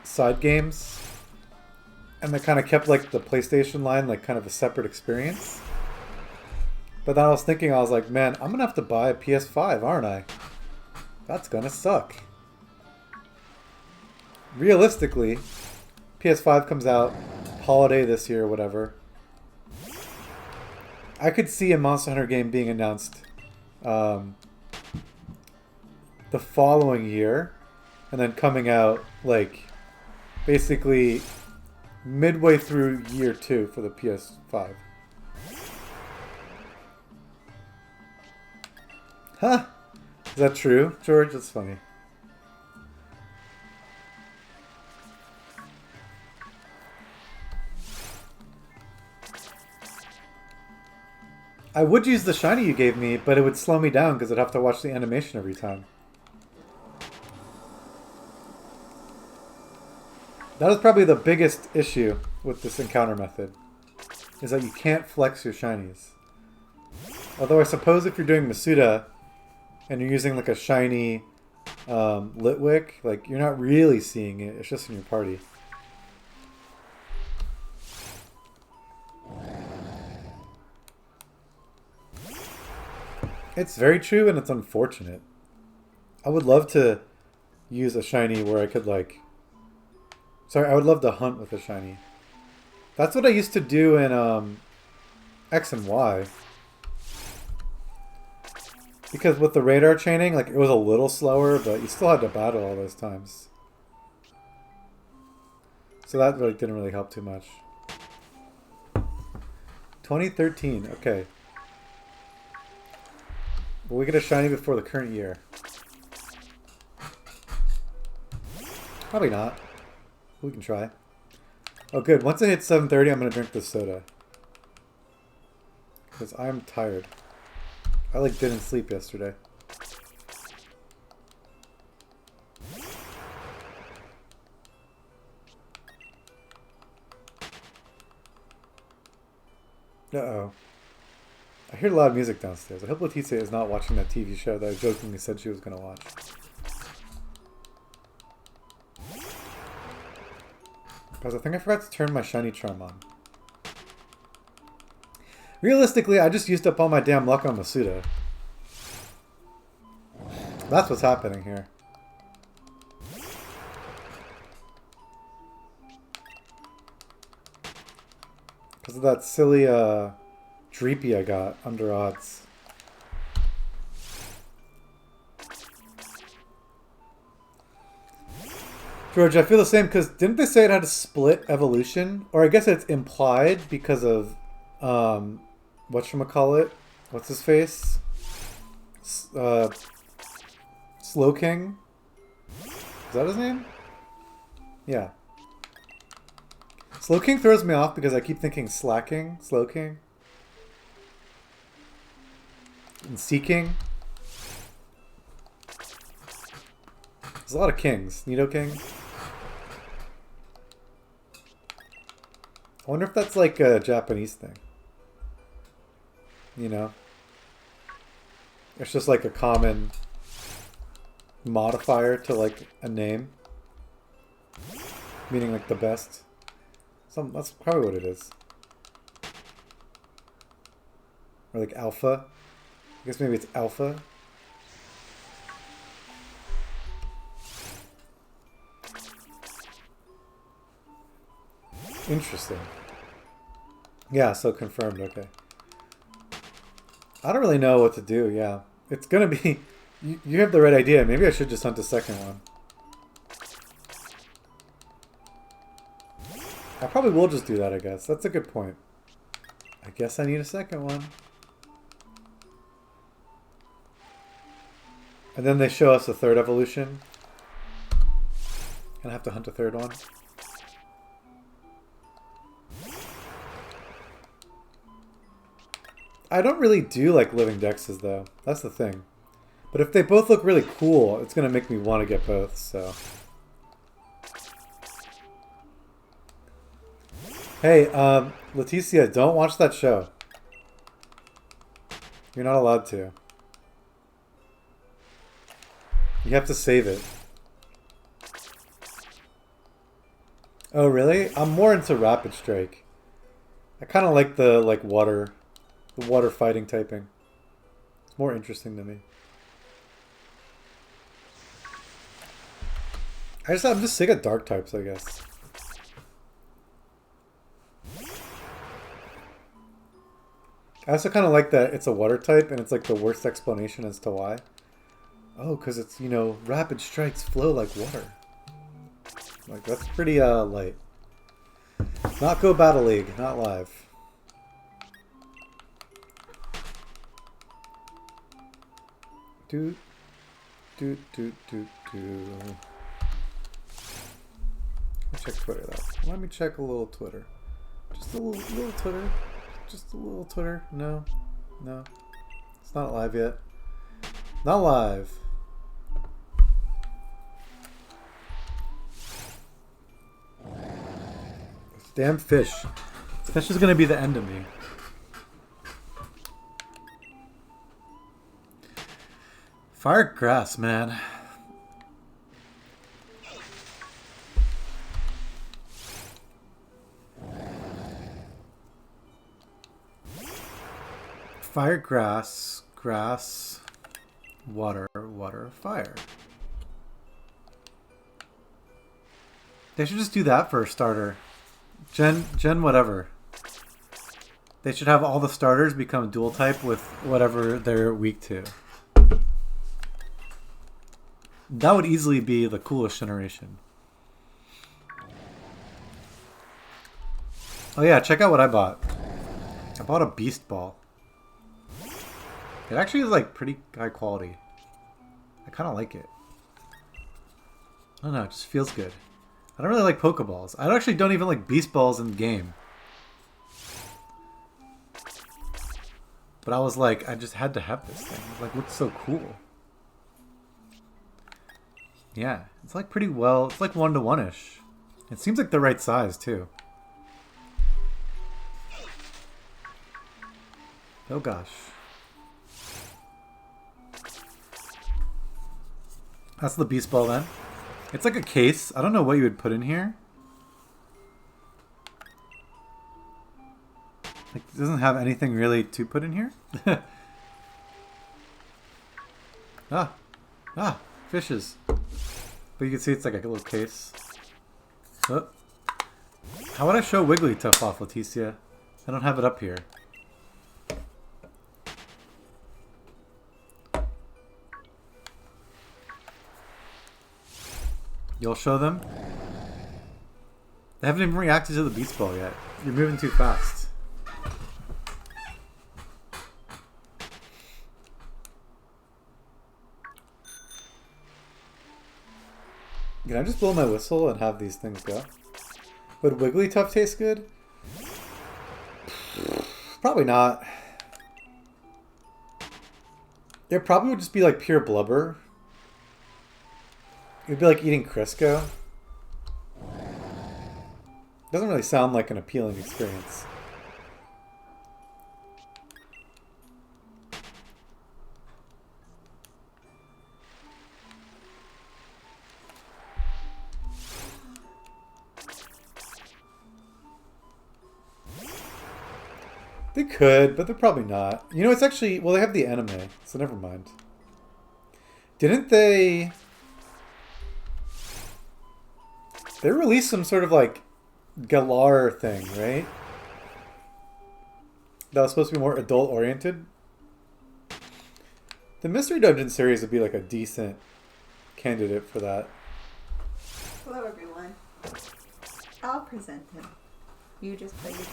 side games and they kind of kept like the PlayStation line like kind of a separate experience. But then I was thinking, I was like, man, I'm gonna have to buy a PS5, aren't I? That's gonna suck. Realistically, PS5 comes out holiday this year or whatever. I could see a Monster Hunter game being announced the following year and then coming out like basically midway through year 2 for the PS5. Huh? Is that true, George? That's funny. I would use the shiny you gave me, but it would slow me down because I'd have to watch the animation every time. That is probably the biggest issue with this encounter method, is that you can't flex your shinies. Although I suppose if you're doing Masuda and you're using like a shiny Litwick, like you're not really seeing it, it's just in your party. It's very true and it's unfortunate. I would love to use a shiny where I could like... Sorry, I would love to hunt with a shiny. That's what I used to do in X and Y. Because with the radar chaining, like it was a little slower, but you still had to battle all those times. So that really didn't really help too much. 2013, okay. Will we get a shiny before the current year? Probably not. We can try. Oh good, once it hits 7:30 I'm going to drink this soda. Because I'm tired. I like didn't sleep yesterday. Uh-oh. I hear loud music downstairs. I hope Letizia is not watching that TV show that I jokingly said she was going to watch. Because I think I forgot to turn my shiny charm on. Realistically, I just used up all my damn luck on Masuda. That's what's happening here. Because of that silly Dreepy I got under odds. George, I feel the same because didn't they say it had a split evolution? Or I guess it's implied because of whatchamacallit? What's his face? Slowking? Is that his name? Yeah. Slowking throws me off because I keep thinking slacking, Slowking. And Seeking. There's a lot of kings. Nidoking. I wonder if that's like a Japanese thing. You know? It's just like a common modifier to like a name. Meaning like the best. That's probably what it is. Or like alpha. I guess maybe it's alpha. Interesting. Yeah, so confirmed, okay. I don't really know what to do, yeah. It's gonna be... You have the right idea. Maybe I should just hunt the second one. I probably will just do that, I guess. That's a good point. I guess I need a second one. And then they show us a third evolution. And I have to hunt a third one. I don't really do like living dexes though. That's the thing. But if they both look really cool, it's going to make me want to get both, so. Hey, Leticia, don't watch that show. You're not allowed to. You have to save it. Oh, really? I'm more into Rapid Strike. I kind of like the water fighting typing. It's more interesting to me. I'm just sick of dark types, I guess. I also kind of like that it's a water type and it's like the worst explanation as to why. Oh, because it's, you know, rapid strikes flow like water. Like, that's pretty light. Not Go Battle League, not live. Do. Let me check Twitter though. Let me check a little Twitter. Just a little Twitter. Just a little Twitter. No. No. It's not live yet. Not live. This damn fish. This fish is gonna be the end of me. Fire grass, man. Fire, grass, grass, water, water, fire. They should just do that for a starter. Gen whatever. They should have all the starters become dual type with whatever they're weak to. That would easily be the coolest generation. Oh yeah, check out what I bought. I bought a beast ball. It actually is like pretty high quality. I kind of like it. I don't know, it just feels good. I don't really like Pokeballs. I actually don't even like beast balls in the game. But I was like, I just had to have this thing. It like, looks so cool. Yeah, it's like pretty well. It's like 1-to-1-ish. It seems like the right size too. Oh gosh. That's the beast ball then. It's like a case. I don't know what you would put in here. Like, it doesn't have anything really to put in here. Fishes. But you can see it's like a little case. Oh. How would I show Wigglytuff off, Leticia? I don't have it up here. You'll show them? They haven't even reacted to the beast ball yet. You're moving too fast. Can I just blow my whistle and have these things go? Would Wigglytuff taste good? Probably not. It probably would just be like pure blubber. It'd be like eating Crisco. Doesn't really sound like an appealing experience. They could, but they're probably not. You know, it's actually... Well, they have the anime, so never mind. Didn't they... They released some sort of, like, Galar thing, right? That was supposed to be more adult-oriented. The Mystery Dungeon series would be, like, a decent candidate for that. Hello, everyone. I'll present them. You just play your game.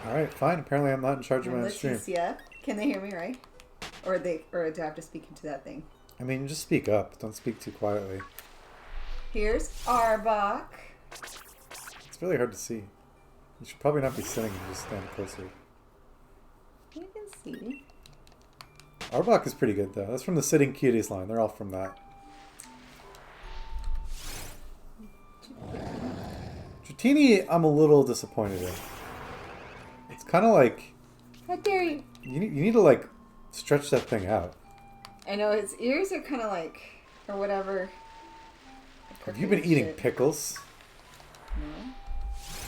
Alright, fine. Apparently I'm not in charge of my own stream. Leticia, can they hear me right? Or do I have to speak into that thing? I mean, just speak up. Don't speak too quietly. Here's Arbok. It's really hard to see. You should probably not be sitting and just stand closer. You can see. Arbok is pretty good, though. That's from the Sitting Cuties line. They're all from that. Dratini, I'm a little disappointed in. It's kind of like... How dare you? You need to, like, stretch that thing out. I know, his ears are kind of like... Or whatever. Have you been eating pickles? No.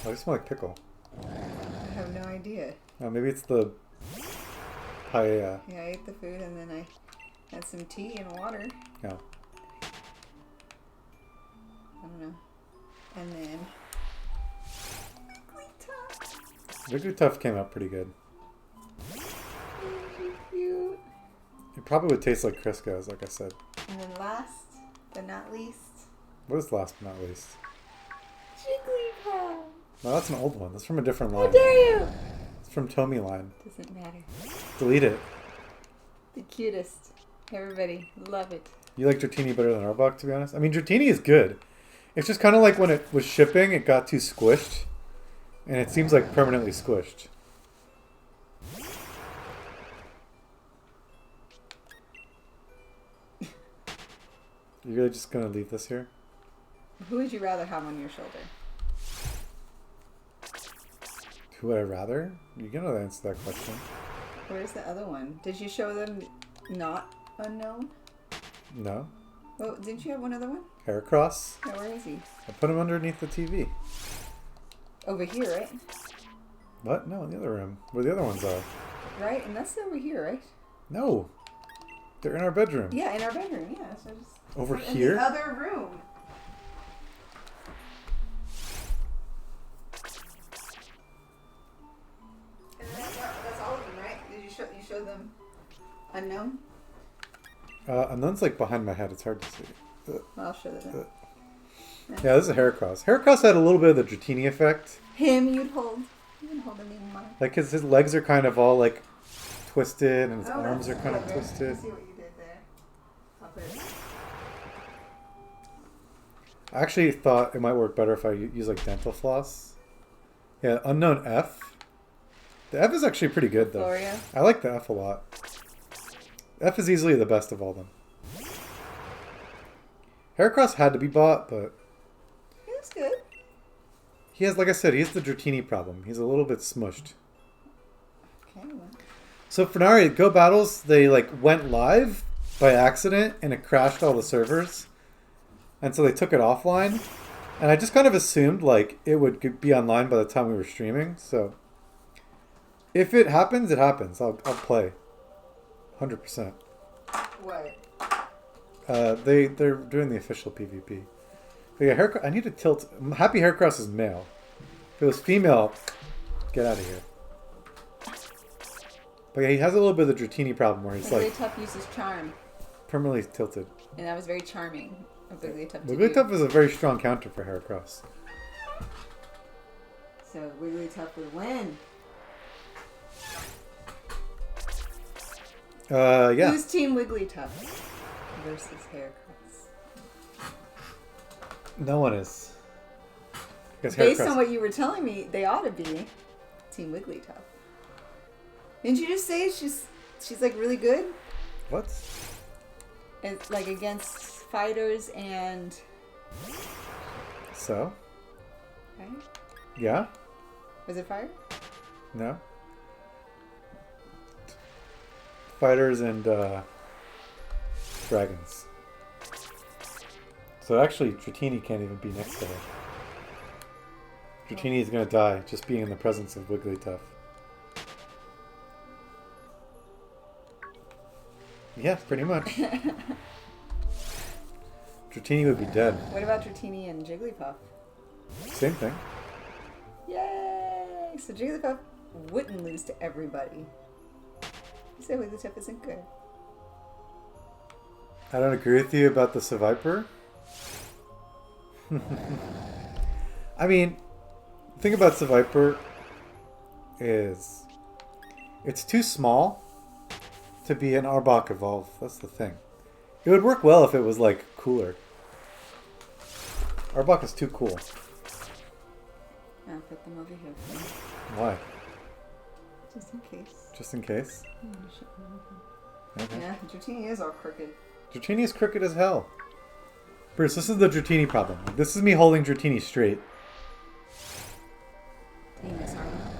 Oh, they smell like pickle. I have no idea. Oh, maybe it's the... paella. Yeah, I ate the food and then I had some tea and water. Yeah. I don't know. And then... Wigglytuff came out pretty good. Cute. It probably would taste like Crisco's, like I said. And then last but not least... What is last but not least? Jigglypuff. No, that's an old one. That's from a different line. How dare you? It's from Tomy line. Doesn't matter. Delete it. The cutest. Everybody love it. You like Dratini better than Arbok, to be honest? I mean, Dratini is good. It's just kind of like when it was shipping, it got too squished. And it seems like permanently squished. You're really just going to leave this here? Who would you rather have on your shoulder? Who would I rather? You're going to answer that question. Where's the other one? Did you show them not unknown? No. Well, didn't you have one other one? Heracross? Yeah, where is he? I put him underneath the TV. Over here, right? What? No, in the other room. Where the other ones are. Right? And that's over here, right? No. They're in our bedroom. Yeah, in our bedroom, yeah. So just Over in here? the other room. And that's all of them, right? Did you show them unknown? Unknown's like behind my head. It's hard to see. Well, I'll show them. Yeah, this is a Heracross. Heracross had a little bit of the Dratini effect. You'd hold him in mind. Like his legs are kind of all like twisted and his Oh, arms are that's kind of clever. twisted. I see what you did there. I'll put it. I actually thought it might work better if I use like dental floss. Yeah, unknown F. The F is actually pretty good though. Gloria. I like the F a lot. F is easily the best of all them. Heracross had to be bought, but He looks good. he has, like I said, he has the Dratini problem. He's a little bit smushed. Okay, well. So Fenari, Go Battles, they like went live by accident and it crashed all the servers. And so they took it offline. And I just kind of assumed like it would be online by the time we were streaming. So if it happens, it happens. I'll play. 100%. What? They're doing the official PvP. But yeah, I need to tilt. Happy Heracross is male. If it was female, get out of here. But yeah, he has a little bit of the Dratini problem where he's like Wigglytuff uses charm, permanently tilted. and that was very charming of Wigglytuff to do. Wigglytuff is a very strong counter for Heracross. So Wigglytuff would win. Yeah. Who's Team Wigglytuff versus Heracross? No one is. Because Based Heracross. on what you were telling me, they ought to be Team Wigglytuff. Didn't you just say she's like really good? What? And like against fighters and So? right? Yeah? Was it fire? No? Fighters and dragons. So actually, Dratini can't even be next to her. Dratini is going to die just being in the presence of Wigglytuff. Yeah, pretty much. Dratini would be dead. What about Dratini and Jigglypuff? Same thing. Yay! So Jigglypuff wouldn't lose to everybody. You say Wigglytuff isn't good. I don't agree with you about the Seviper. I mean, the thing about Seviper is it's too small to be an Arbok evolve. That's the thing. It would work well if it was like cooler. Arbok is too cool. I'll put them over here for you. Why? Just in case. Just in case? Okay. Yeah, Dratini is all crooked. Dratini is crooked as hell. Bruce, this is the Dratini problem. This is me holding Dratini straight. Did you miss Arbok?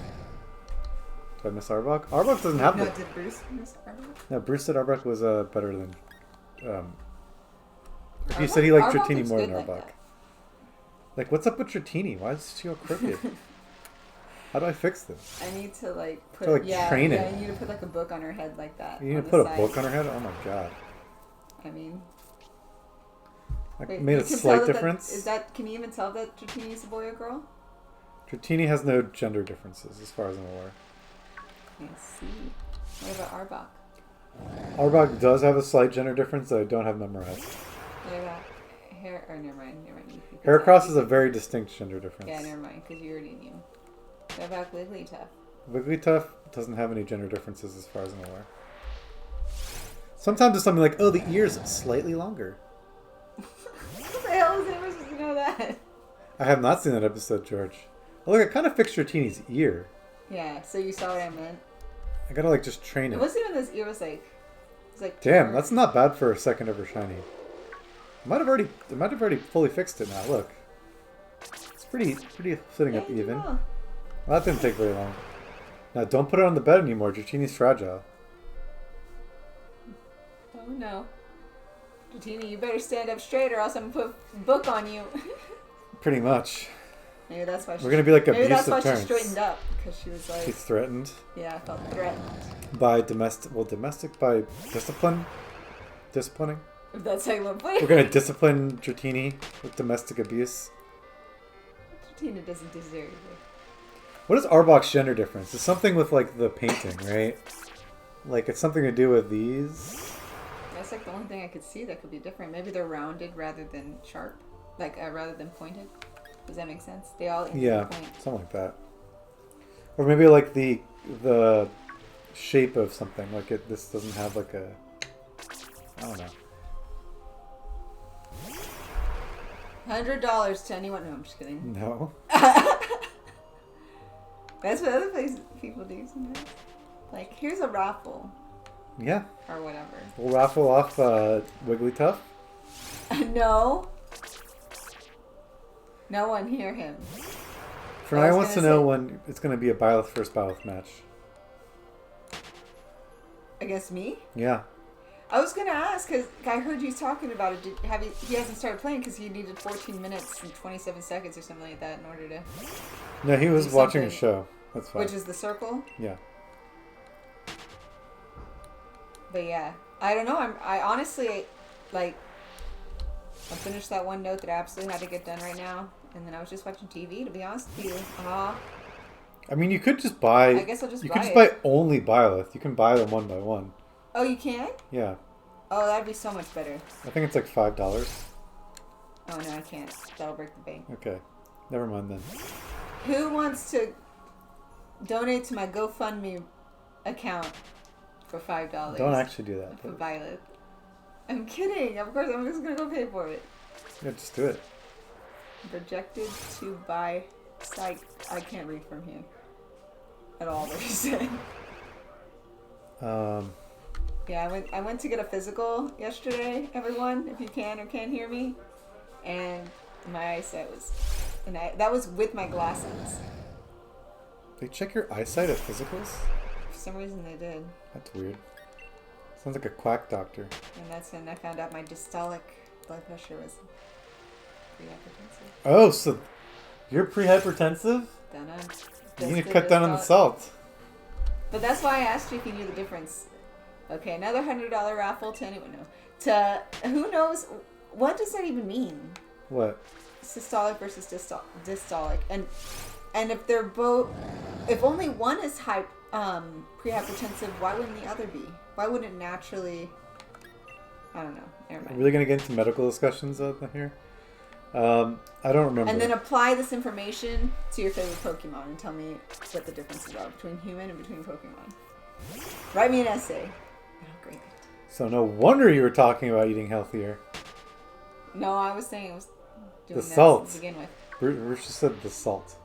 Did I miss Arbok? Arbok doesn't have No, the... did Bruce miss Arbok? No, Bruce said Arbok was better than... he said he liked Arbok Dratini looks more good than like Arbok. that. Like, what's up with Dratini? Why is she all crooked? How do I fix this? I need to like put To, like, train it. Yeah, you need to put like a book on her head like that. You need on to the put a side. book on her head? Oh my god. I mean, I wait, made you a can slight tell that difference. Is that? Can you even tell that Dratini's a boy or girl? Dratini has no gender differences, as far as I'm aware. I see. What about Arbok? Arbok does have a slight gender difference that I don't have memorized. What about hair? Or never mind. You can Hair tell. cross is a very distinct gender difference. Yeah, never mind, because you already knew. What about Wigglytuff? Wigglytuff doesn't have any gender differences as far as I'm aware. Sometimes it's something like, oh, the ear's slightly longer. What the hell is anyone supposed to know that? I have not seen that episode, George. Oh, look, I kind of fixed Dratini's ear. Yeah, so you saw what I meant. I gotta, like, just train It it. wasn't even this ear, it was like Damn, that's not bad for a second ever shiny. I might have already fully fixed it now, look. It's pretty sitting up even. Well, Well, that didn't take very long. Now, don't put it on the bed anymore. Dratini's fragile. oh no. Dratini, you better stand up straight or else I'm gonna put a book on you. Pretty much. Maybe that's why We're gonna be like maybe that's abusive why parents. she straightened up, because she was like, She's threatened yeah, I felt threatened. by by disciplining. If that's how you want to put it. We're gonna discipline Dratini with domestic abuse. Dratini doesn't deserve it. What is Arbok's gender difference? It's something with like the painting, right? Like it's something to do with these. That's like the only thing I could see that could be different. Maybe they're rounded rather than sharp, like rather than pointed. Does that make sense? They all Yeah, point. something like that. Or maybe like the shape of something. Like this doesn't have like a. I don't know. $100 to anyone. No, I'm just kidding. No. That's what other places people do sometimes. Like, here's a raffle Yeah. or whatever. We'll raffle off Wigglytuff. No. No one hear him. Fernaya wants to know when it's going to be a Byleth versus Byleth match. Against me? Yeah. I was gonna ask because I heard you talking about it. He hasn't started playing because he needed 14 minutes and 27 seconds or something like that in order to. No, he was Do watching a something. show. That's fine. Which is the circle. Yeah. But yeah, I don't know. I honestly I finished that one note that I absolutely had to get done right now, and then I was just watching TV. To be honest with you, I mean, you could just buy. I guess I'll just You buy could just it. buy only Byleth. You can buy them one by one. Oh, you can? Yeah. Oh, that'd be so much better. I think it's like $5. Oh no, I can't. That'll break the bank. Okay. Never mind then. Who wants to donate to my GoFundMe account for $5? Don't actually do that. For But Violet. I'm kidding. Of course, I'm just gonna go pay for it. yeah, just do it. Projected to buy. Psych. I can't read from here at all. What you said. Yeah, I went to get a physical yesterday. Everyone, if you can or can't hear me, and my eyesight was, that was with my glasses. They check your eyesight at physicals? For some reason, they did, That's weird. Sounds like a quack doctor. and that's when I found out my systolic blood pressure was pre-hypertensive. Oh, so you're pre-hypertensive? Then You need to cut down on the salt. But that's why I asked you if you knew the difference. Okay, another $100 raffle to anyone know. To who knows? What does that even mean? What? Systolic versus dystolic, and if they're both, if only one is prehypertensive, why wouldn't the other be? Why wouldn't it naturally? I don't know. Never mind. Are we really gonna get into medical discussions out here? I don't remember. And then apply this information to your favorite Pokemon and tell me what the differences are between human and between Pokemon. Write me an essay. Oh, great. So no wonder you were talking about eating healthier. No, I was saying I was doing The that salt. to begin with. Bruce just said the salt.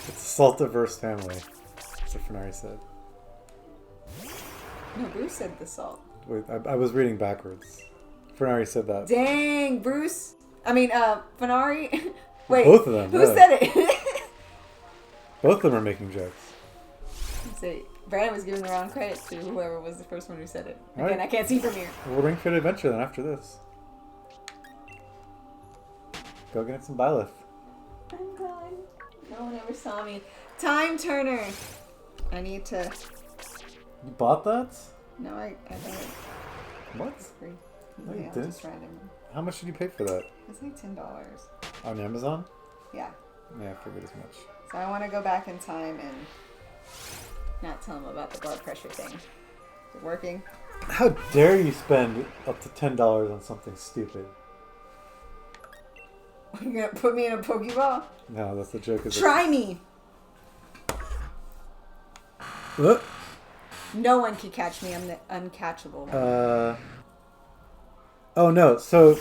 It's a salt-averse family. That's what Fenari said. No, Bruce said the salt. Wait, I was reading backwards. Fenari said that. Dang, Bruce. I mean, Fenari. Wait, Both of them. Who yeah. said it? Both of them are making jokes. Say, Brandon was giving the wrong credit to whoever was the first one who said it. Again, Right. I can't see from here. We'll Ring Fit Adventure then after this. Go get some Byleth. I'm gone. No one ever saw me. Time Turner. I need to. You bought that? No, I got it. What? It's free. No, you Yeah, didn't. just random. How much did you pay for that? It's like $10. On Amazon? Yeah. Yeah, I figured as much. So I want to go back in time and not tell him about the blood pressure thing. Is it working? How dare you spend up to $10 on something stupid? You're gonna put me in a Pokeball? No, that's the joke. Try me! What? No one can catch me. I'm the uncatchable one. Oh no, so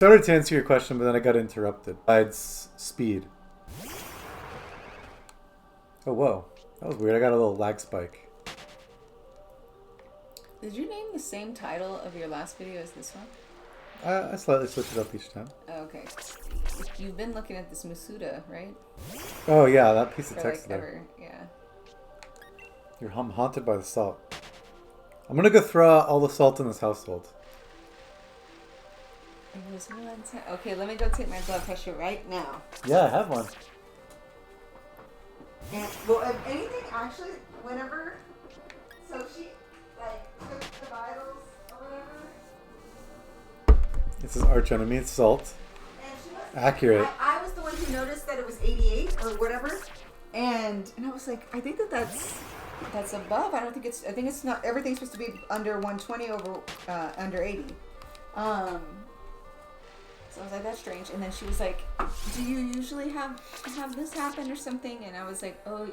started to answer your question, but then I got interrupted. Besides speed. Oh whoa, that was weird. I got a little lag spike. Did you name the same title of your last video as this one? I slightly switch it up each time. Okay. You've been looking at this Masuda, right? Oh yeah, that piece of For text like there. ever, yeah. You're haunted by the salt. I'm gonna go throw out all the salt in this household. It was one time. Okay, let me go take my blood pressure right now. Yeah, I have one. And, well, if anything, actually, whenever, so she, like, took the vitals or whatever. This is arch enemy. It's salt. And she was, Accurate. I was the one who noticed that it was 88 or whatever. And I was like, I think that's above. I think it's not, everything's supposed to be under 120 over, under 80. So I was like, that's strange. And then she was like, do you usually have this happen or something? And I was like, oh,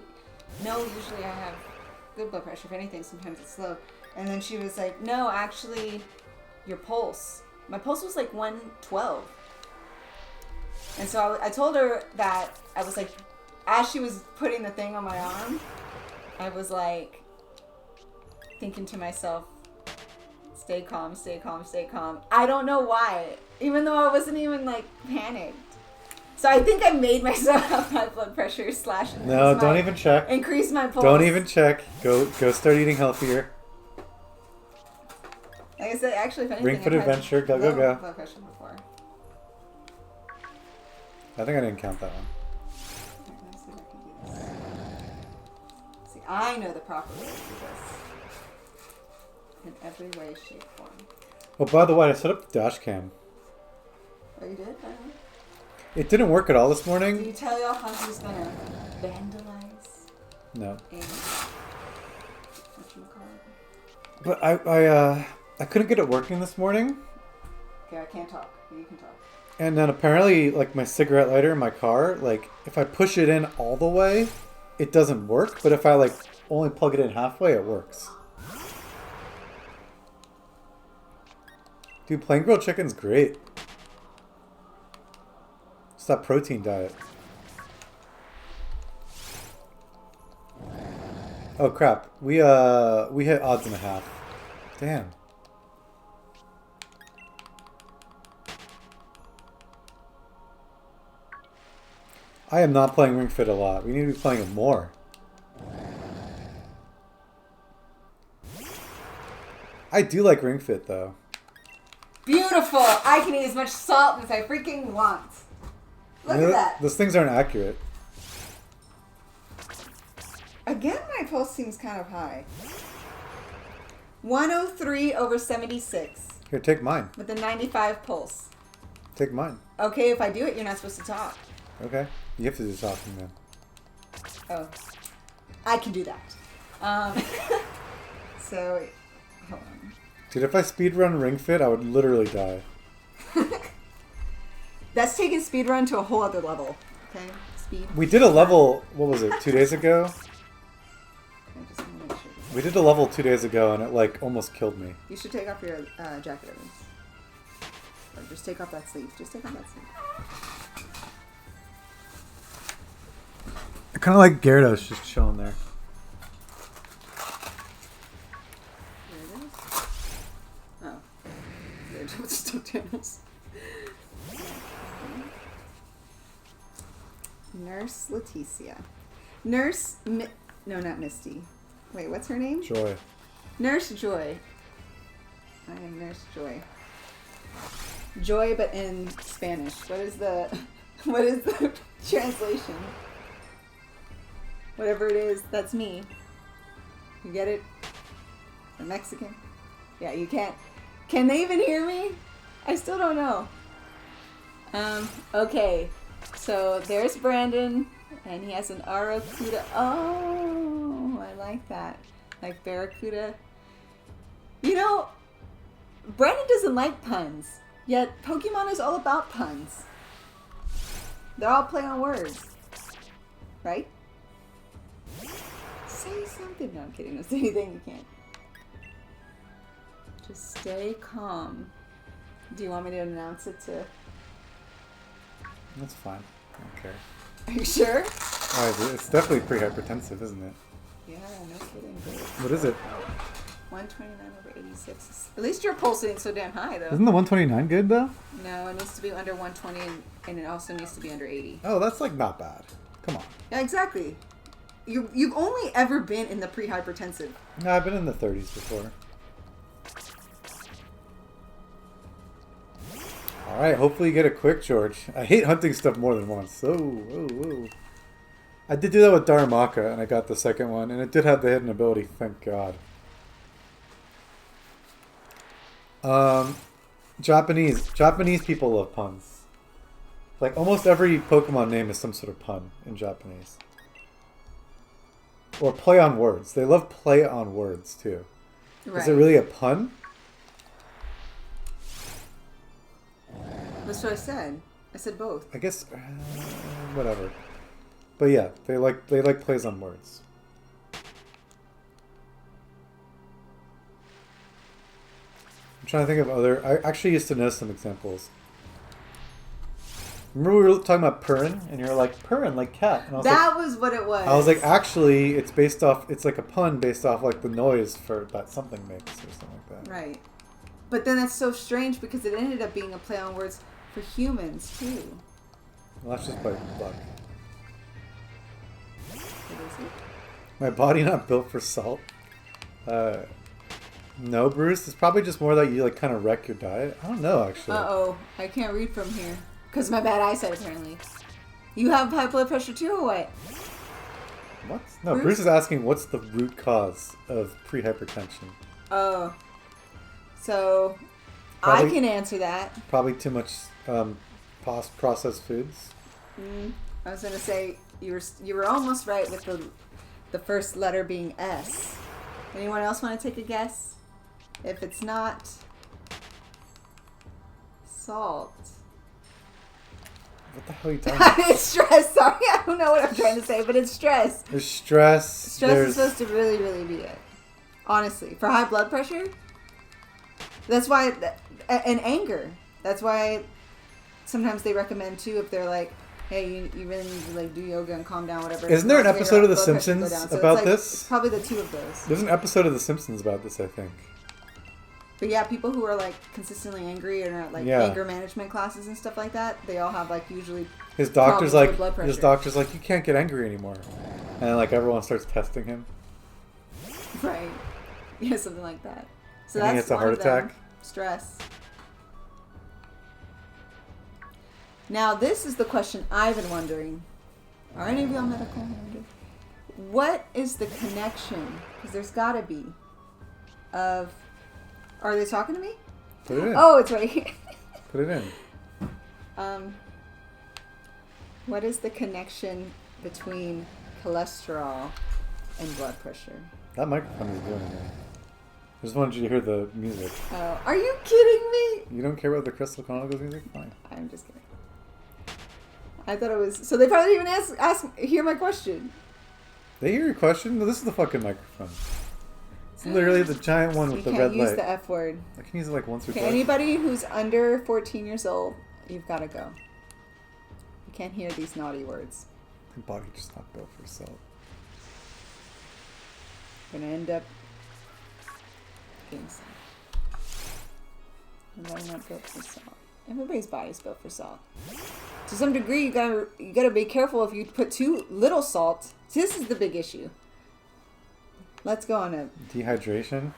no, usually I have good blood pressure. If anything, sometimes it's low. And then she was like, no, actually, your pulse. My pulse was like 112. And so I told her that, I was like, as she was putting the thing on my arm, I was like, thinking to myself, stay calm, stay calm, stay calm. I don't know why, even though I wasn't even like panicked. So I think I made myself have my blood pressure slash. No, don't even check. Increase my pulse. Don't even check. Go start eating healthier. Like I said, actually, if anything, Ring Fit I've had Adventure, go, go, low go. blood pressure before. I think I didn't count that one. Alright, let me see if I can do this. See, I know the proper way to do this. In every way, shape, form. Oh, by the way, I set up the dash cam. Oh, you did? It didn't work at all this Did morning. you tell y'all how he's gonna vandalize No. and what you call it? But I couldn't get it working this morning. Okay, I can't talk. You can talk. And then apparently, like, my cigarette lighter in my car, like, if I push it in all the way, it doesn't work. But if I, like, only plug it in halfway, it works. Dude, plain grilled chicken's great. It's that protein diet. Oh crap. We hit odds and a half. Damn. I am not playing Ring Fit a lot. We need to be playing it more. I do like Ring Fit though. Beautiful! I can eat as much salt as I freaking want. Look at that. Those things aren't accurate. Again, my pulse seems kind of high. 103 over 76 Here, take mine. with a 95 pulse. Take mine. Okay, if I do it, you're not supposed to talk. Okay. You have to do talking then. Oh, I can do that. So, hold on. Dude, if I speedrun Ring Fit, I would literally die. That's taking speedrun to a whole other level. Okay, speed. We did a level, what was it, 2 days ago? I just want to make sure. We did a level 2 days ago, and it, like, almost killed me. You should take off your jacket, Evans. Or just take off that sleeve. Just take off that sleeve. I kind of like Gyarados just chilling there. There it is. Oh. There's with stuffed animals. Nurse Leticia. No, not Misty. Wait, what's her name? Joy. Nurse Joy. I am Nurse Joy. Joy, but in Spanish. What is the translation? Whatever it is, that's me. You get it? I'm Mexican. Yeah, you can't. Can they even hear me? I still don't know. Okay. So there's Brandon, and he has an Aracuda. Oh, I like that. Like Barracuda. You know, Brandon doesn't like puns, yet Pokemon is all about puns. They're all play on words. Right? Say something. No, I'm kidding. Don't say anything. You can't. Just stay calm. Do you want me to announce it to... That's fine. I don't care. Are you sure? It's definitely pre-hypertensive, isn't it? Yeah, no kidding. What is it? 129 over 86. At least your pulse ain't so damn high, though. Isn't the 129 good, though? No, it needs to be under 120, and it also needs to be under 80. Oh, that's, like, not bad. Come on. Yeah, exactly. You've only ever been in the pre-hypertensive. No, I've been in the 30s before. Alright, hopefully you get it quick, George. I hate hunting stuff more than once. Oh. I did do that with Darumaka, and I got the second one, and it did have the hidden ability, thank God. Japanese people love puns. Like, almost every Pokemon name is some sort of pun in Japanese. Or play on words. They love play on words, too. Right. Is it really a pun? That's what I said. I said both. I guess, whatever. But yeah, they like plays on words. I'm trying to think of other... I actually used to know some examples. Remember we were talking about purring, and you were like, purring, like cat. And I was that was what it was. I was like, actually, it's based off... It's like a pun based off like the noise that something makes or something like that. Right. But then that's so strange because it ended up being a play on words for humans, too. Well, that's just by luck. My body not built for salt. No, Bruce. It's probably just more that you like kind of wreck your diet. I don't know, actually. Uh-oh. I can't read from here. Because my bad eyesight, apparently. You have high blood pressure too, or what? What? No, Bruce is asking what's the root cause of pre-hypertension. Oh. So, probably, I can answer that. Probably too much processed foods. I was going to say, you were almost right with the first letter being S. Anyone else want to take a guess? If it's not salt. What the hell are you talking about? It's stress. Sorry, I don't know what I'm trying to say, but it's stress. There's stress. Stress is supposed to really, really be it. Honestly. For high blood pressure, that's why, and anger. That's why sometimes they recommend, too, if they're like, hey, you really need to like do yoga and calm down, whatever. Isn't there an episode of The Simpsons about this? It's probably the two of those. There's an episode of The Simpsons about this, I think. But yeah, people who are like consistently angry or at like anger management classes and stuff like that, they all have like usually his doctor's like you can't get angry anymore, and then like everyone starts testing him. Right. Yeah, something like that. So and that's he gets a heart attack. Stress. Now, this is the question I've been wondering. Are any of y'all medical? What is the connection? Because there's got to be of... Are they talking to me? Put it in. Oh, it's right here. Put it in. What is the connection between cholesterol and blood pressure? That microphone is doing it. I just wanted you to hear the music. Oh, are you kidding me? You don't care about the Crystal Chronicles music? Fine. I'm just kidding. I thought it was... So they probably didn't even hear my question. They hear your question? No, this is the fucking microphone. It's literally the giant one with the red light. You can't use the F word. I can use it like once or twice. Anybody who's under 14 years old, you've got to go. You can't hear these naughty words. My body just not built for salt. You're going to end up getting sick. Your body not built for salt. Everybody's body's built for salt. To some degree, you gotta be careful if you put too little salt. See, this is the big issue. Let's go on a dehydration.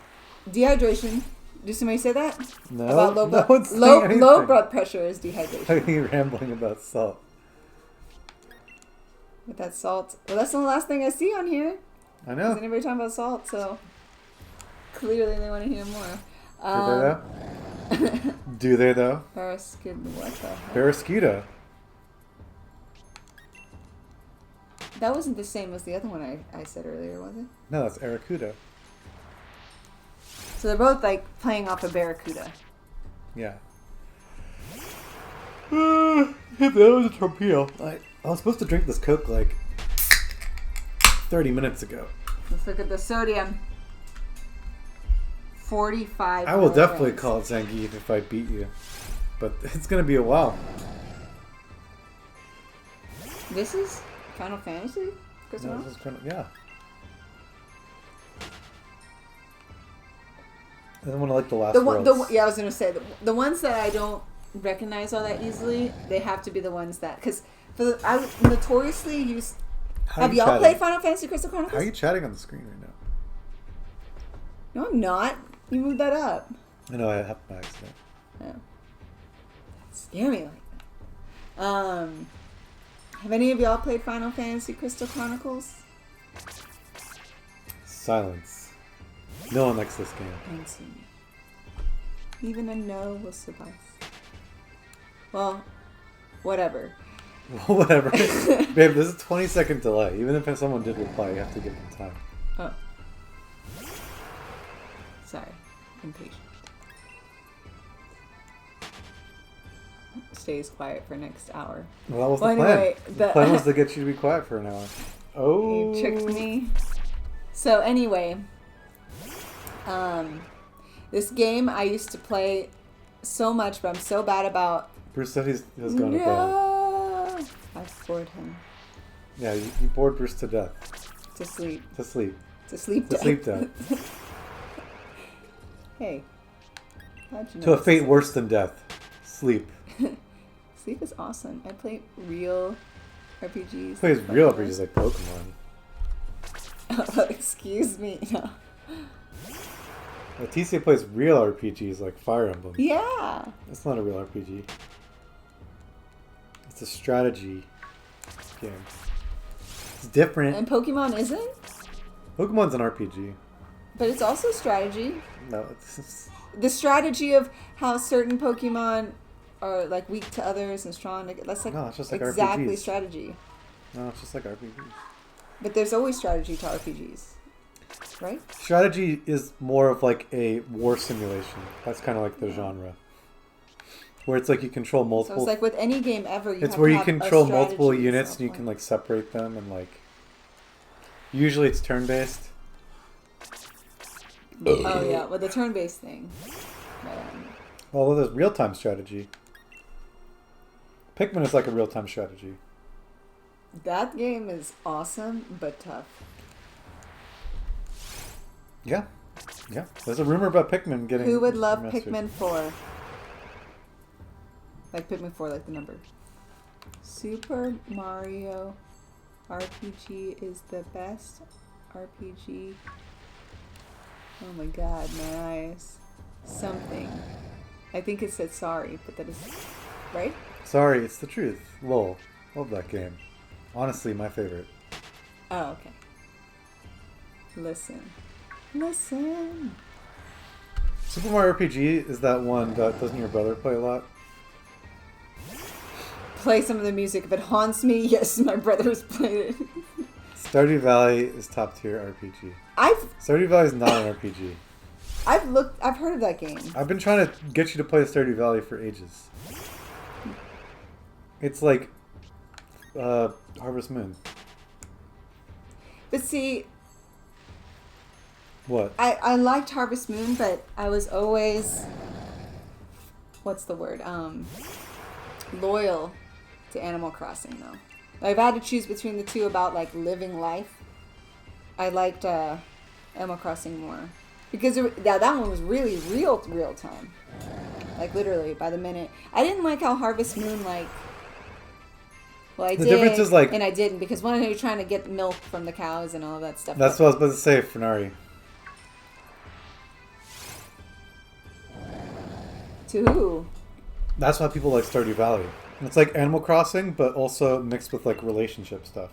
Dehydration. Did somebody say that? No. About low blood pressure is dehydration. I think you're rambling about salt. With that salt. Well, that's the last thing I see on here. I know. Is anybody talking about salt? So clearly they want to hear more. Do they though? Do they though? Barraskewda. What the heck? Barraskewda. That wasn't the same as the other one I said earlier, was it? No, that's Aracuda. So they're both like playing off a Barracuda. Yeah. That was a torpedo. I was supposed to drink this Coke like 30 minutes ago. Let's look at the sodium. 45 I will milligrams. definitely call it Zangief if I beat you. But it's going to be a while. This is Final Fantasy? No, this is yeah. And then when I like the last worlds. Yeah, I was going to say, the ones that I don't recognize all that easily, they have to be the ones that... Because I notoriously use... Have y'all played Final Fantasy Crystal Chronicles? How are you chatting on the screen right No, now? I'm not. You moved that up. I know, I have by accident. Oh. Scare me like that. Have any of y'all played Final Fantasy Crystal Chronicles? Silence. No one likes this game. Thanks. Even a no will suffice. Well, whatever. Well, whatever. Babe, there's a 20-second delay. Even if someone did reply, you have to give them time. Oh. Sorry. Impatient. Stays quiet for next hour. Well, that was the plan. Anyway, the plan was to get you to be quiet for an hour. Oh. You tricked me. So anyway, this game I used to play so much, but I'm so bad about... Bruce said he's going to bed. I bored him. Yeah, you bored Bruce to death. To sleep. To sleep. To sleep death. To sleep death. Hey. How'd you know to a fate worse than death. Sleep. Sleep is awesome. I play real RPGs. He plays real RPGs like Pokemon. Excuse me. No. Leticia plays real RPGs like Fire Emblem. Yeah. That's not a real RPG. It's a strategy game. It's different. And Pokemon isn't? Pokemon's an RPG. But it's also strategy. No, it's... The strategy of how certain Pokemon are like weak to others and strong. That's like, no, it's just like exactly RPGs. strategy. No, it's just like RPGs. But there's always strategy to RPGs, right? Strategy is more of like a war simulation. That's kind of like the genre. Where it's like you control multiple... So it's like with any game ever, you it's have where to you have control a multiple strategy units and you can like separate them and like... Usually it's turn-based. Oh yeah, with the turn-based thing. Although there's real-time strategy. Pikmin is like a real-time strategy. That game is awesome, but tough. Yeah. Yeah. There's a rumor about Pikmin getting... Who would love remastered. Pikmin 4? Like Pikmin 4, like the number. Super Mario RPG is the best RPG. Oh my god, my eyes. Something. I think it said sorry, but that is... Right? Sorry, it's the truth. Lol. Love that game. Honestly, my favorite. Oh, okay. Listen. Listen. Super Mario RPG is that one that doesn't your brother play a lot? Play some of the music. If it haunts me, yes, my brother's played it. Stardew Valley is top tier RPG. Stardew Valley is not an RPG. I've heard of that game. I've been trying to get you to play Stardew Valley for ages. It's like Harvest Moon. But see, what? I liked Harvest Moon, but I was always, what's the word? Loyal to Animal Crossing though. I've had to choose between the two about like living life. I liked Animal Crossing more because that one was really real time, like literally by the minute. I didn't like how Harvest Moon like. Well, I did, difference is like, and I didn't because one, you're trying to get milk from the cows and all that stuff. That's what I was about to say, Fenari. To who? That's why people like Stardew Valley. It's like Animal Crossing, but also mixed with like relationship stuff.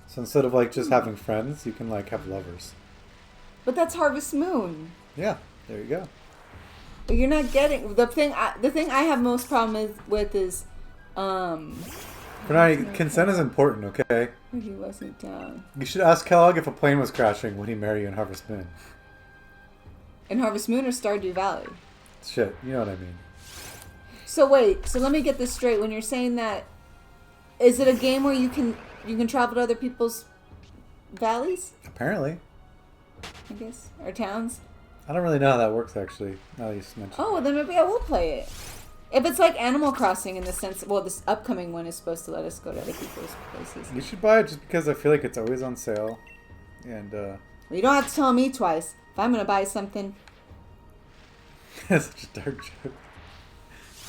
So instead of like just having friends, you can like have lovers. But that's Harvest Moon. Yeah, there you go. But you're not getting the thing. The thing I have most problem with is, Fenari, consent is important, okay? he wasn't down. You should ask Kellogg if a plane was crashing when he married you in Harvest Moon. In Harvest Moon or Stardew Valley? Shit, you know what I mean. So wait, so let me get this straight. When you're saying that, is it a game where you can travel to other people's valleys? Apparently. I guess. Or towns? I don't really know how that works, actually, now that you mentioned Oh, well, then maybe I will play it. If it's like Animal Crossing in the sense, well, this upcoming one is supposed to let us go to other people's places. You should buy it just because I feel like it's always on sale. And, Well, you don't have to tell me twice. If I'm going to buy something... That's such a dark joke.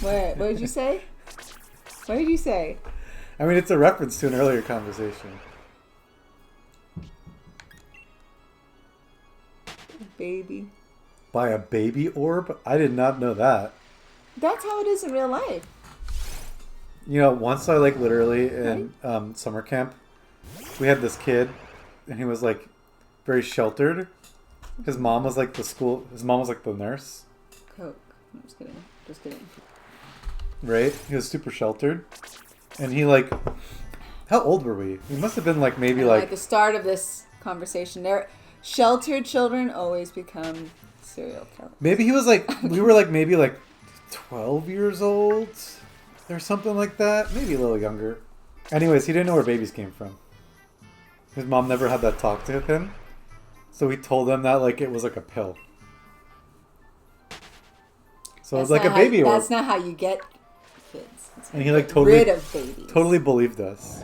What did you say? What did you say? I mean, it's a reference to an earlier conversation. Baby. Buy a baby orb? I did not know that. That's how it is in real life. You know, once I like literally in summer camp, we had this kid, and he was like very sheltered. His mom was like his mom was like the nurse. Coke. I'm just kidding. Just kidding. Right? He was super sheltered. And he like, how old were we? We must have been like maybe like... At the start of this conversation, sheltered children always become serial killers. Maybe he was like, we were like maybe like 12 years old or something like that. Maybe a little younger. Anyways, he didn't know where babies came from. His mom never had that talk to him. So he told them that like it was like a pill. So it was like a baby orb. That's not how you get kids. And he like rid of babies. Totally believed us.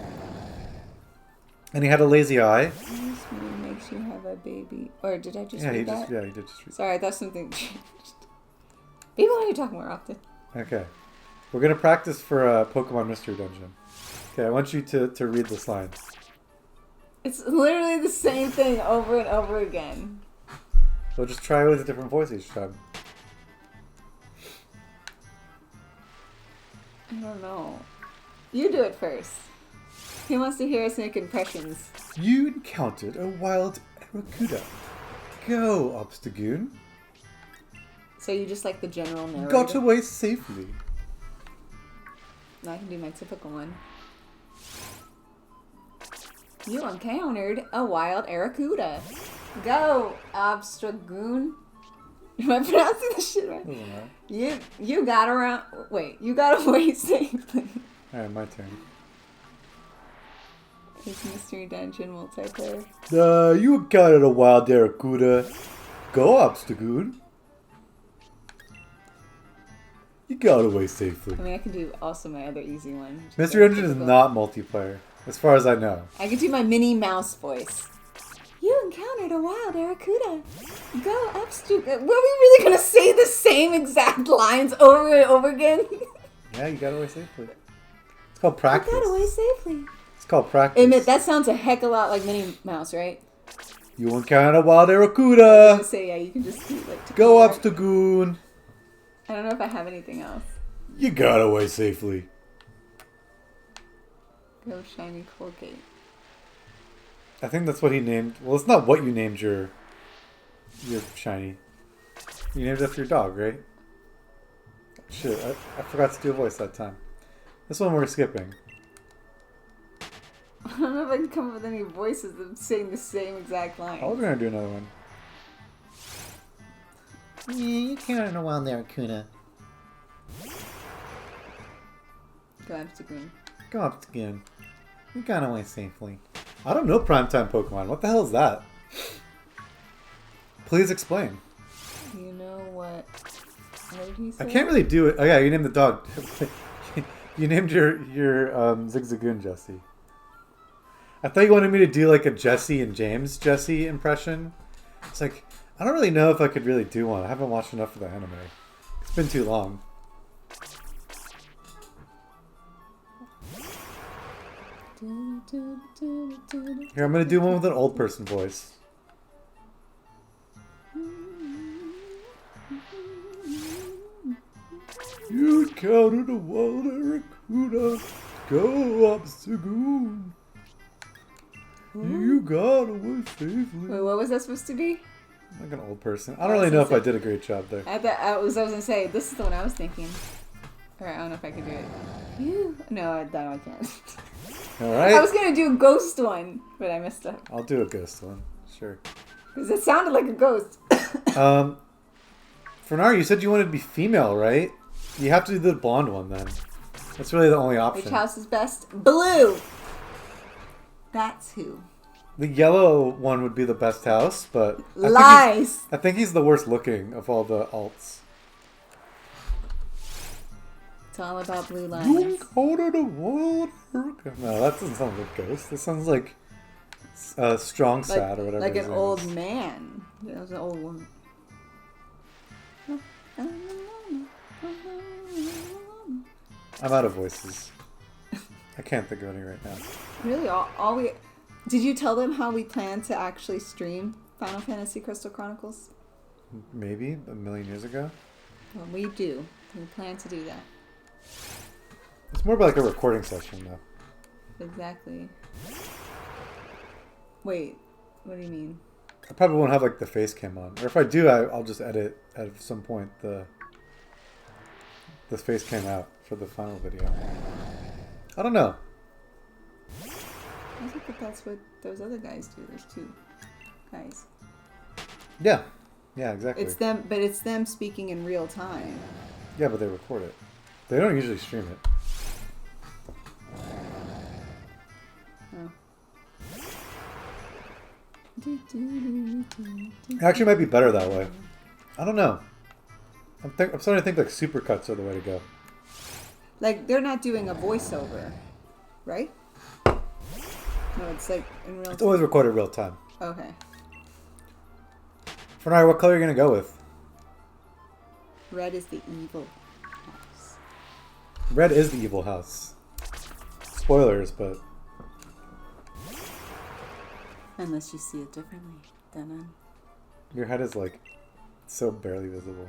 And he had a lazy eye. This moon makes you have a baby. Or did I just read He that? did just read. Sorry, I thought something changed. People want to talk more often. Okay. We're going to practice for a Pokemon Mystery Dungeon. Okay, I want you to read this line. It's literally the same thing over and over again. So just try with a different voice each time. I don't know. You do it first. He wants to hear us make impressions. You encountered a wild Aracuda. Go, Obstagoon. So you just like the general narrator? Got away safely. Now I can do my typical one. You encountered a wild Aracuda. Go, Obstagoon. Am I pronouncing this shit right? You got around. Wait, you got away safely. Alright, my turn. It's Mystery Dungeon multiplayer. You encountered a wild Aracuda. Go, Obstagoon. You got away safely. I mean, I can do also my other easy one. Mystery Dungeon is not multiplayer, as far as I know. I can do my Minnie Mouse voice. You encountered a wild Aracuda. Go up, stupid. Were we really going to say the same exact lines over and over again? Yeah, you got away safely. It's called practice. You got away safely. It's called practice. Admit, that sounds a heck of a lot like Minnie Mouse, right? You encountered a wild I Aracuda. was say, yeah, you can just do like... Go up, Stagoon. I don't know if I have anything else. You got away safely. Go shiny Colgate. I think that's what he named. Well, it's not what you named your You're shiny. You named it after your dog, right? Shit, I forgot to do a voice that time. This one we're skipping. I don't know if I can come up with any voices of them saying the same exact line. Oh, we're gonna do another one. Yeah, you can't run around there, Kuna. Go after Goon. Go up again. We got away safely. I don't know primetime Pokemon. What the hell is that? Please explain. You know what? What did he say? I can't really do it. Oh yeah, you named the dog. You named your Zigzagoon Jesse. I thought you wanted me to do like a Jesse and James Jesse impression. It's like, I don't really know if I could really do one. I haven't watched enough of the anime. It's been too long. Here, I'm gonna do one with an old person voice. You counted a wild Aracuna. Go up, Sagoon. You got away safely. Wait, what was that supposed to be? Like an old person. I don't really know if I did a great job there. I was gonna say, this is the one I was thinking. Alright, I don't know if I can do it. No, that I can't. Alright. I was gonna do a ghost one, but I messed up. I'll do a ghost one. Sure. Because it sounded like a ghost. Fernar, you said you wanted to be female, right? You have to do the blonde one then. That's really the only option. Which house is best? Blue! That's who. The yellow one would be the best house, but... Lies! I think he's the worst looking of all the alts. It's all about blue You lines. counted a wild Aracuna. No, that doesn't sound like a ghost. This sounds like strong sad or whatever. Like his an name old is. man. That was an old woman. I'm out of voices. I can't think of any right now. Really, all we... Did you tell them how we plan to actually stream Final Fantasy Crystal Chronicles? Maybe a million years ago. Well, we do. We plan to do that. It's more about like a recording session though. Exactly. Wait, what do you mean? I probably won't have like the face cam on, or if I do, I'll just edit at some point the face cam out for the final video. I don't know. I think that's what those other guys do. There's two guys. Yeah, exactly. It's them, but it's them speaking in real time. Yeah, but they record it. They don't usually stream it. It actually might be better that way. I don't know. I'm starting to think like supercuts are the way to go. Like they're not doing a voiceover, right? No, it's like in real It's time. always recorded real time. Okay. Fernar, what color are you gonna go with? Red is the evil house. Red is the evil house. Spoilers, but Unless you see it differently, then your head is like so barely visible.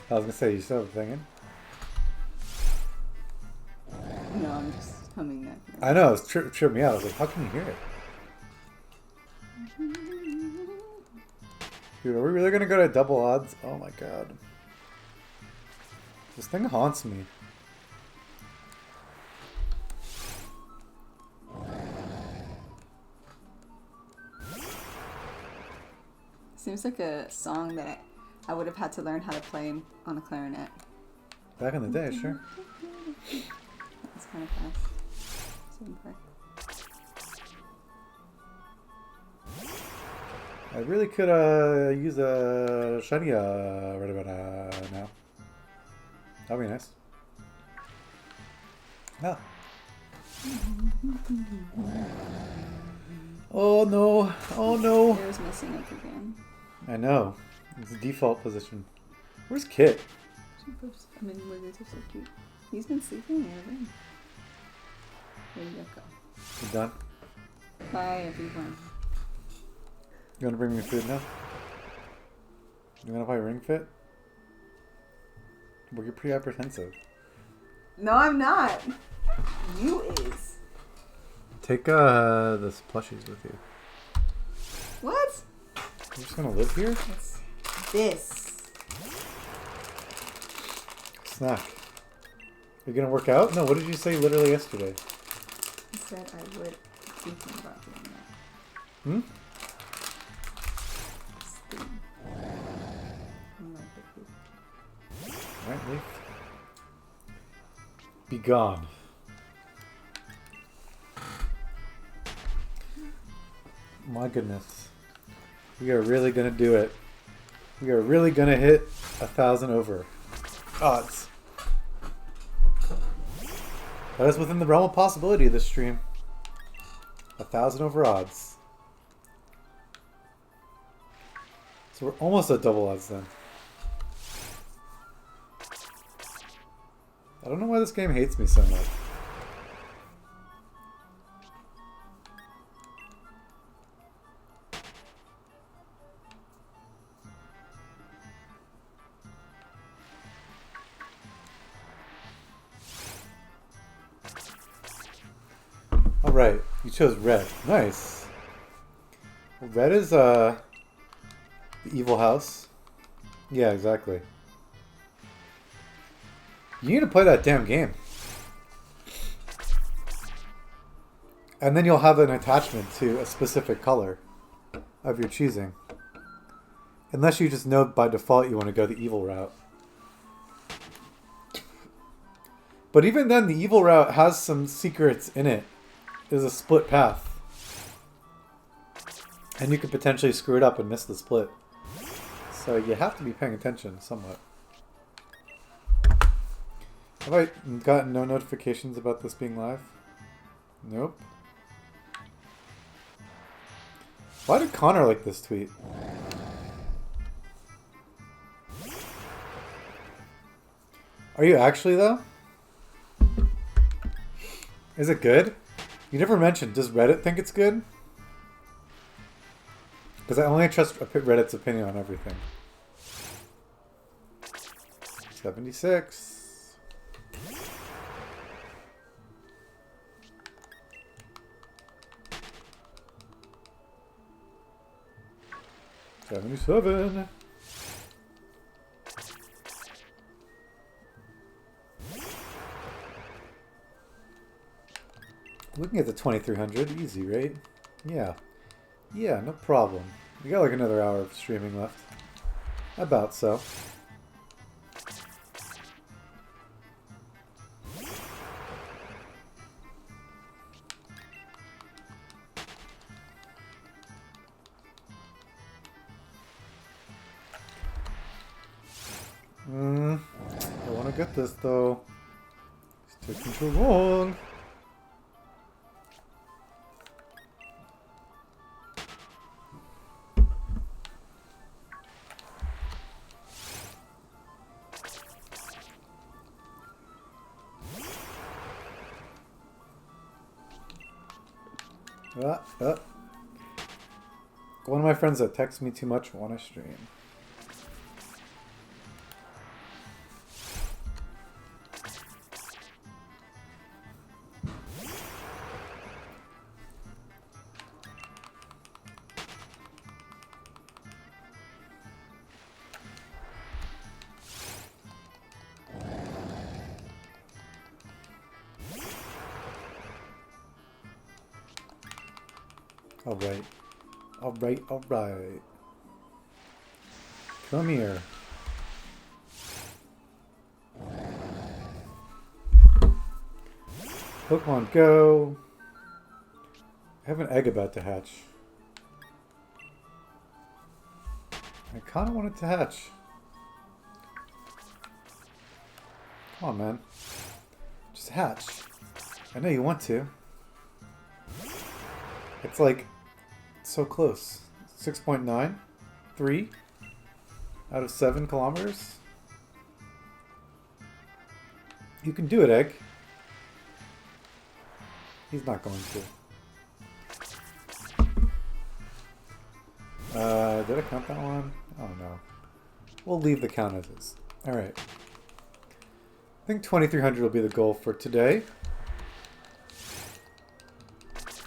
I was gonna say, you still have a thing in? No, I'm just humming that. I know, it tripped me out. I was like, how can you hear it? Dude, are we really gonna go to double odds? Oh my god. This thing haunts me. Seems like a song that I would have had to learn how to play on a clarinet. Back in the day, sure. That's kind of fast. Super. I really could use a shiny right about now. That'd be nice. Ah. Oh no! Oh no! It was messing up again. I know. It's the default position. Where's Kit? I mean, Wigglytuff's so cute. He's been sleeping in the room. There you go. You done? Bye, everyone. You want to bring me food now? You want to play Ring Fit? Well, you're pretty apprehensive. No, I'm not. You is. take this plushies with you. What? You're just gonna live here? What's this? Snack. Are you gonna work out? No, what did you say literally yesterday? I said I would thinking about doing that. Hmm? This thing. I'm like, Alright, leave. Be gone. My goodness. We are really gonna do it. We are really gonna hit 1,000 over odds. That is within the realm of possibility of this stream. 1,000 over odds. So we're almost at double odds then. I don't know why this game hates me so much. Alright, you chose red. Nice. Well, red is the evil house. Yeah, exactly. You need to play that damn game. And then you'll have an attachment to a specific color of your choosing. Unless you just know by default you want to go the evil route. But even then, the evil route has some secrets in it. There's a split path. And you could potentially screw it up and miss the split. So you have to be paying attention somewhat. Have I gotten no notifications about this being live? Nope. Why did Connor like this tweet? Are you actually, though? Is it good? You never mentioned. Does Reddit think it's good? Because I only trust Reddit's opinion on everything. 76. 77. We can get to 2300 easy, right? Yeah. Yeah, no problem. We got like another hour of streaming left. About so. I want to get this though. It's taking too long. One of my friends that texts me too much want to stream. Alright. Alright, alright. Come here. Pokemon Go. I have an egg about to hatch. I kind of want it to hatch. Come on, man. Just hatch. I know you want to. It's like so close. 6.9? 3 out of 7 kilometers? You can do it, Egg. He's not going to. Did I count that one? I don't know. We'll leave the count as is. Alright. I think 2300 will be the goal for today.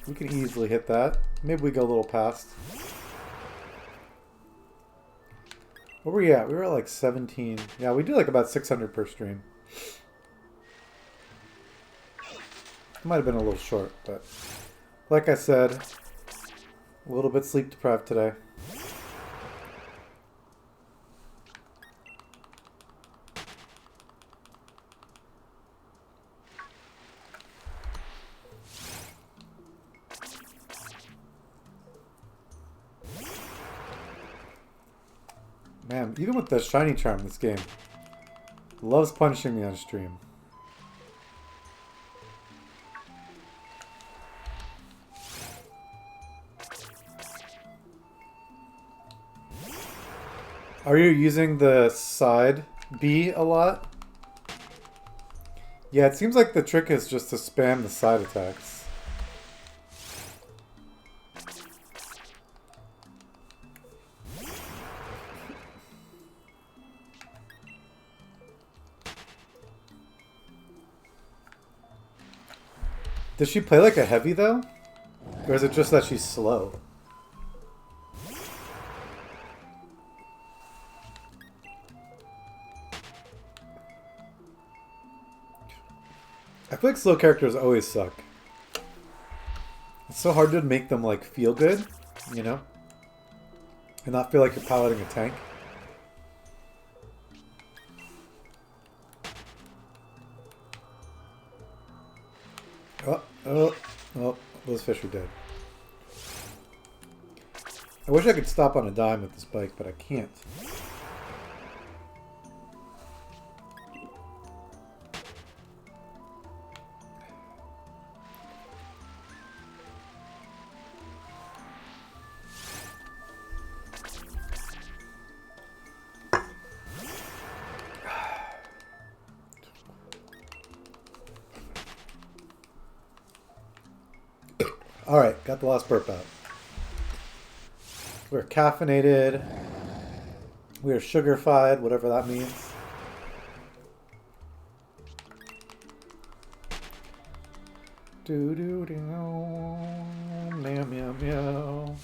We can easily hit that. Maybe we go a little past. Where were we at? We were at like 17. Yeah, we do like about 600 per stream. Might have been a little short, but like I said, a little bit sleep deprived today. Man, even with the shiny charm, this game loves punishing me on stream. Are you using the side B a lot? Yeah, it seems like the trick is just to spam the side attacks. Does she play like a heavy though? Or is it just that she's slow? I feel like slow characters always suck. It's so hard to make them like feel good, you know? And not feel like you're piloting a tank. Oh, those fish are dead. I wish I could stop on a dime with this bike, but I can't. Alright, got the last burp out. We're caffeinated. We are sugar-fied, whatever that means. Do-do-do. Meow, meow, meow.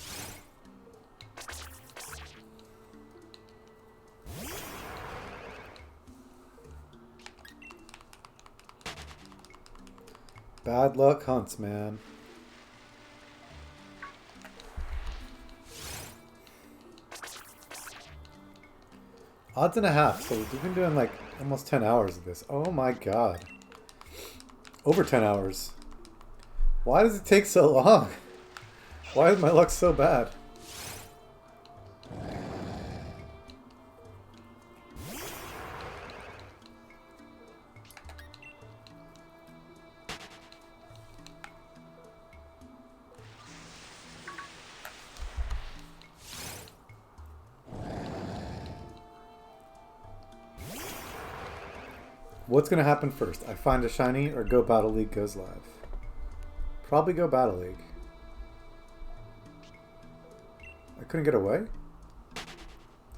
Bad luck hunts, man. Odds and a half, so we've been doing like almost 10 hours of this. Oh my god. Over 10 hours. Why does it take so long? Why is my luck so bad? What's going to happen first? I find a shiny or go Battle League goes live? Probably go Battle League. I couldn't get away? What the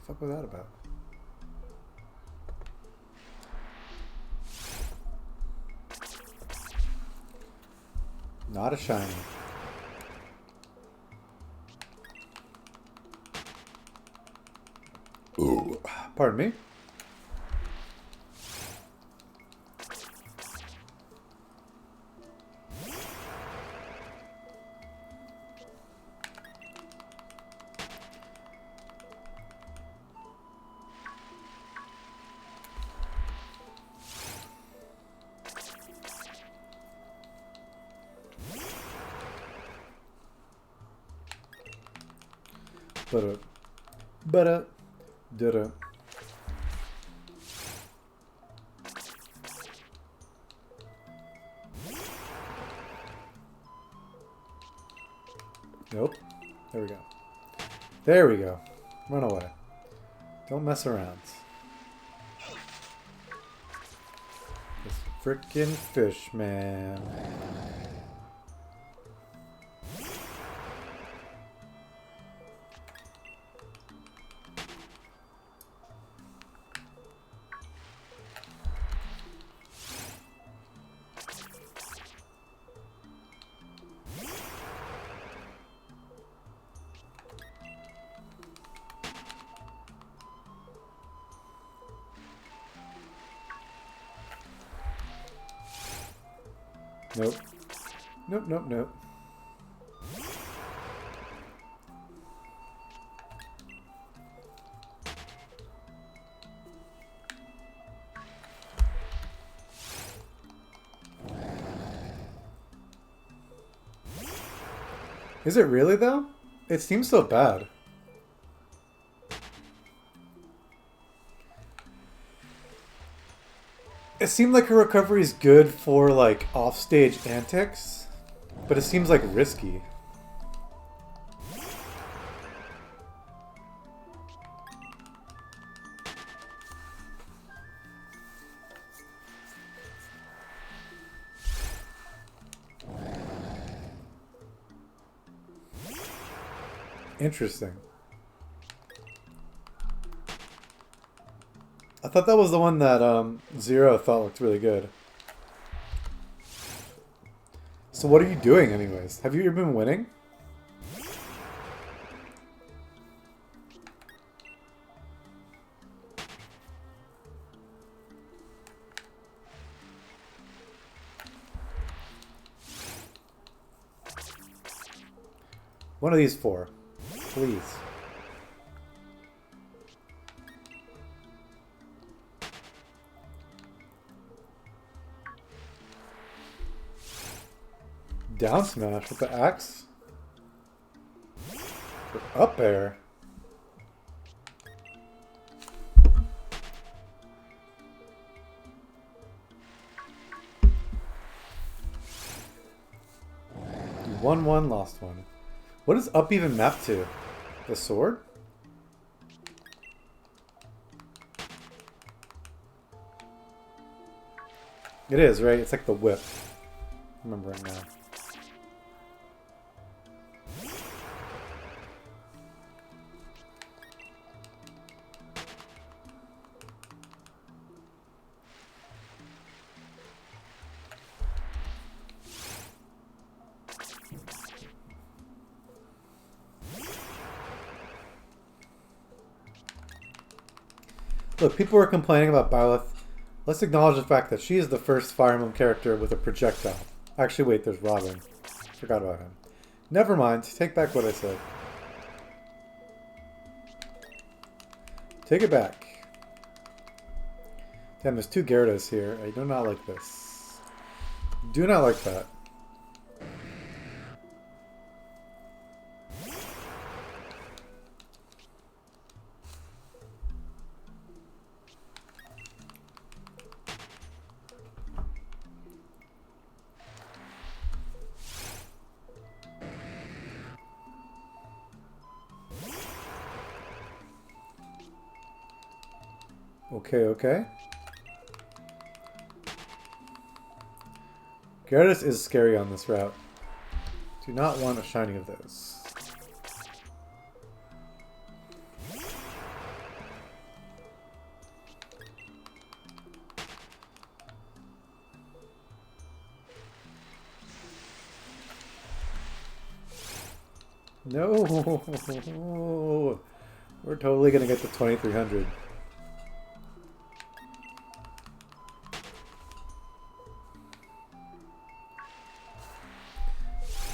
fuck was that about? Not a shiny. Ooh. Pardon me? But nope. There we go. There we go. Run away. Don't mess around. This frickin' fish, man. Nope. Nope, nope, nope. Is it really, though? It seems so bad. It seemed like her recovery is good for, like, offstage antics, but it seems, like, risky. Interesting. I thought that was the one that Zero thought looked really good. So what are you doing anyways? Have you been winning? One of these four. Please. Down smash with the axe? Or up air? You won one, lost one. What does up even map to? The sword? It is, right? It's like the whip. I remember it now. Look, people were complaining about Byleth. Let's acknowledge the fact that she is the first Fire Emblem character with a projectile. Actually, wait, there's Robin. Forgot about him. Never mind. Take back what I said. Take it back. Damn, there's two Gyarados here. I do not like this. Do not like that. Okay, okay. Gyarados is scary on this route. Do not want a shiny of those. No! We're totally gonna get to 2300.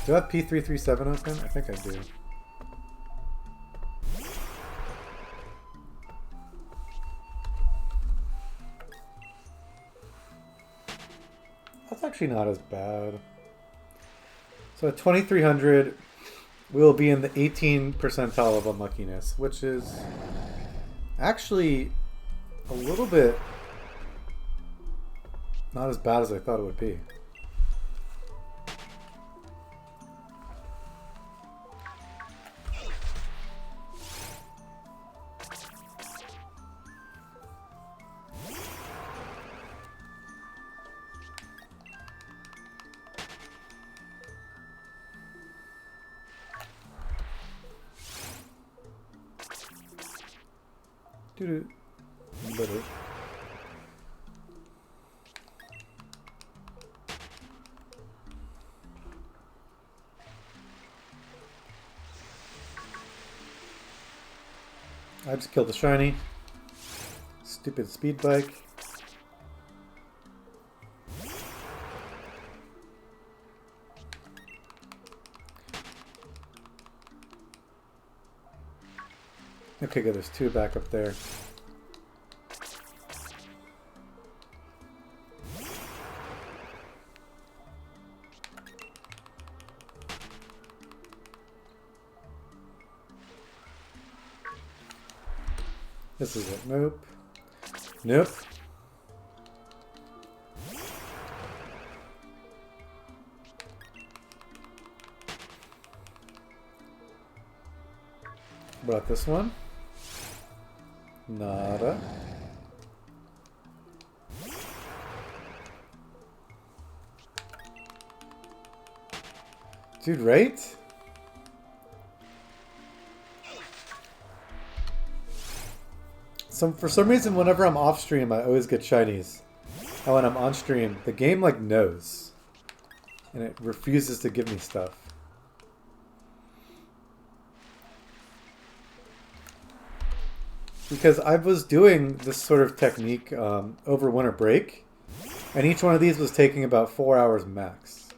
Do I have P337 open? I think I do. That's actually not as bad. So at 2300, we'll be in the 18th percentile of unluckiness, which is actually a little bit not as bad as I thought it would be. Better. I just killed the shiny. Stupid speed bike. Okay, good. There's two back up there. This is it. Nope. Nope. What about this one? Nada. Dude, right? For some reason, whenever I'm off stream, I always get shinies. And when I'm on stream, the game like knows. And it refuses to give me stuff. Because I was doing this sort of technique over winter break, and each one of these was taking about 4 hours max.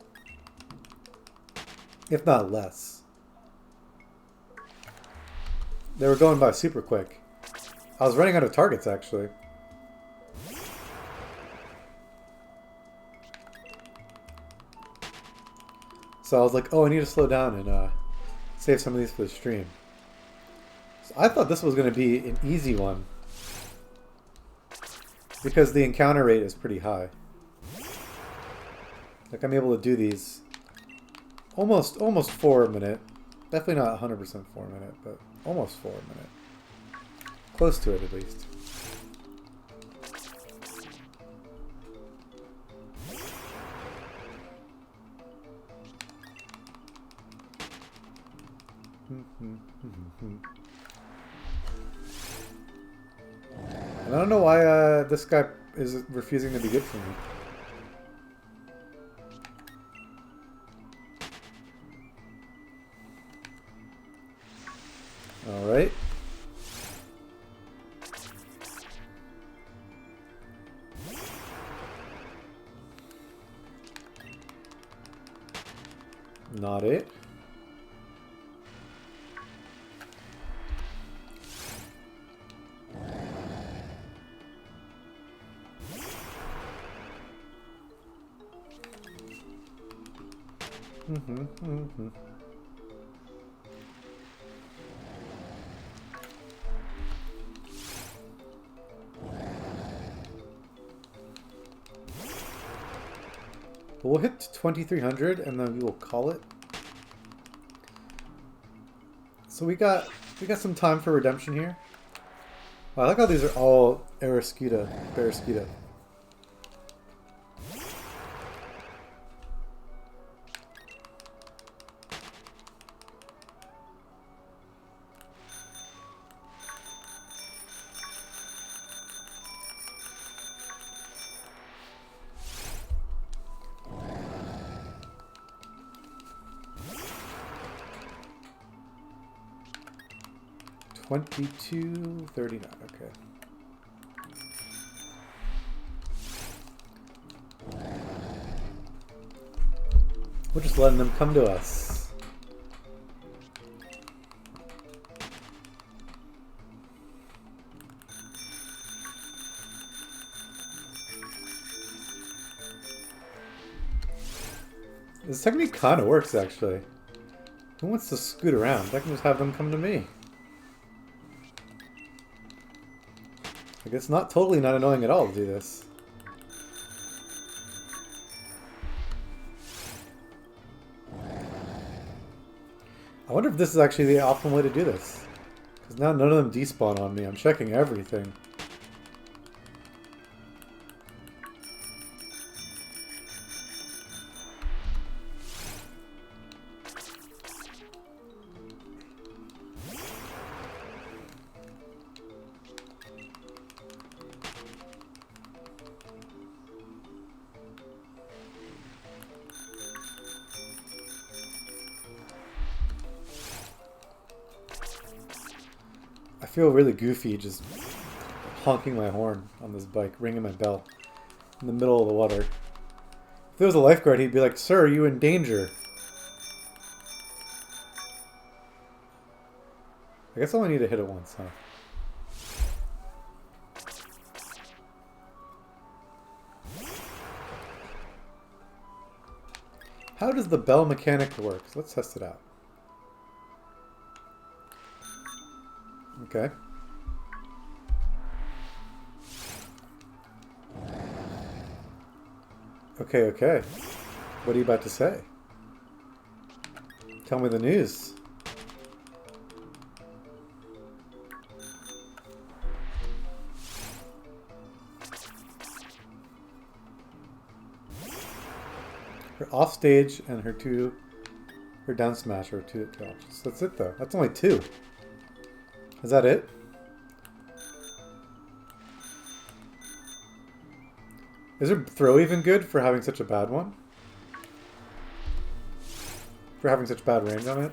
If not less. They were going by super quick. I was running out of targets, actually. So I was like, oh, I need to slow down and save some of these for the stream. So I thought this was going to be an easy one. Because the encounter rate is pretty high. Like, I'm able to do these almost 4 a minute. Definitely not 100% 4 a minute, but almost 4 a minute. Close to it, at least. And I don't know why this guy is refusing to be good for me. Alright. Not it. We'll hit 2300 and then we will call it. So we got some time for redemption here. Wow, I like how these are all Barraskewda. $22.39. Okay. We're just letting them come to us. This technique kind of works, actually. Who wants to scoot around? I can just have them come to me. Like, it's not annoying at all to do this. I wonder if this is actually the optimal way to do this. Because now none of them despawn on me. I'm checking everything. I feel really goofy just honking my horn on this bike, ringing my bell in the middle of the water. If there was a lifeguard, he'd be like, "Sir, are you in danger?" I guess I only need to hit it once, huh? How does the bell mechanic work? Let's test it out. Okay. Okay, okay. What are you about to say? Tell me the news. Her off stage and her down smash are two options. That's it though. That's only two. Is that it? Is her throw even good for having such a bad one? For having such bad range on it?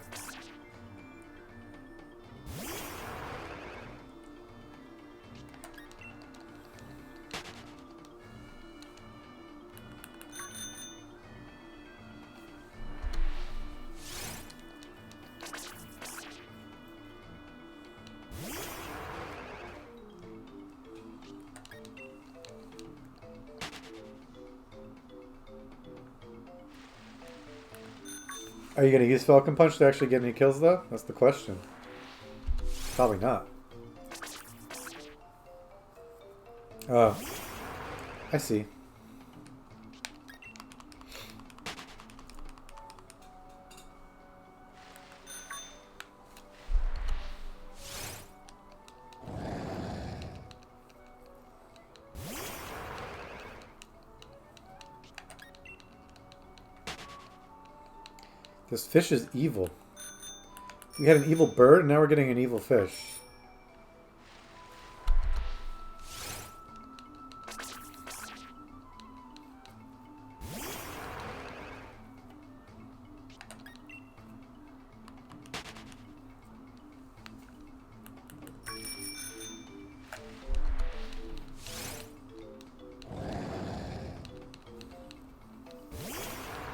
Are you going to use Falcon Punch to actually get any kills, though? That's the question. Probably not. Oh. I see. This fish is evil. We had an evil bird, and now we're getting an evil fish.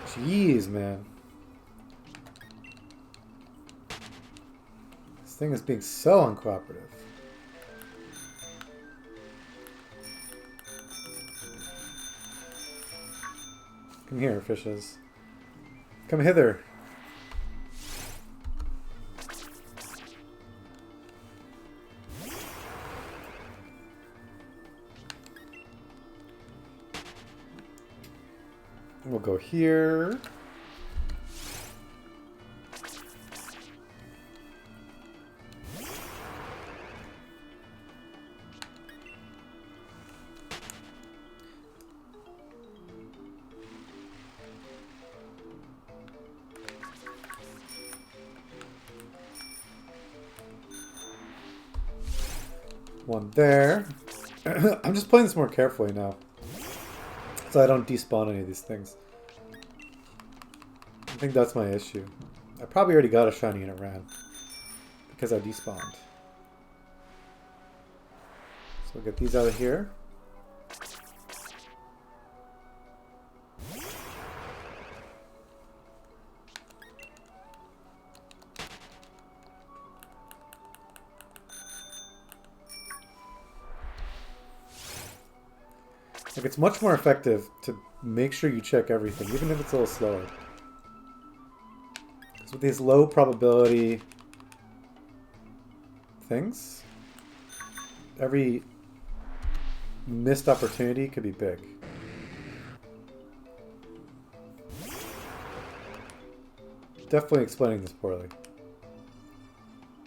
Jeez, man. This thing is being so uncooperative. Come here, fishes. Come hither. We'll go here. One there. I'm just playing this more carefully now, so I don't despawn any of these things. I think that's my issue. I probably already got a shiny and it ran because I despawned. So we'll get these out of here. Like, it's much more effective to make sure you check everything, even if it's a little slower. Because with these low probability things, every missed opportunity could be big. Definitely explaining this poorly.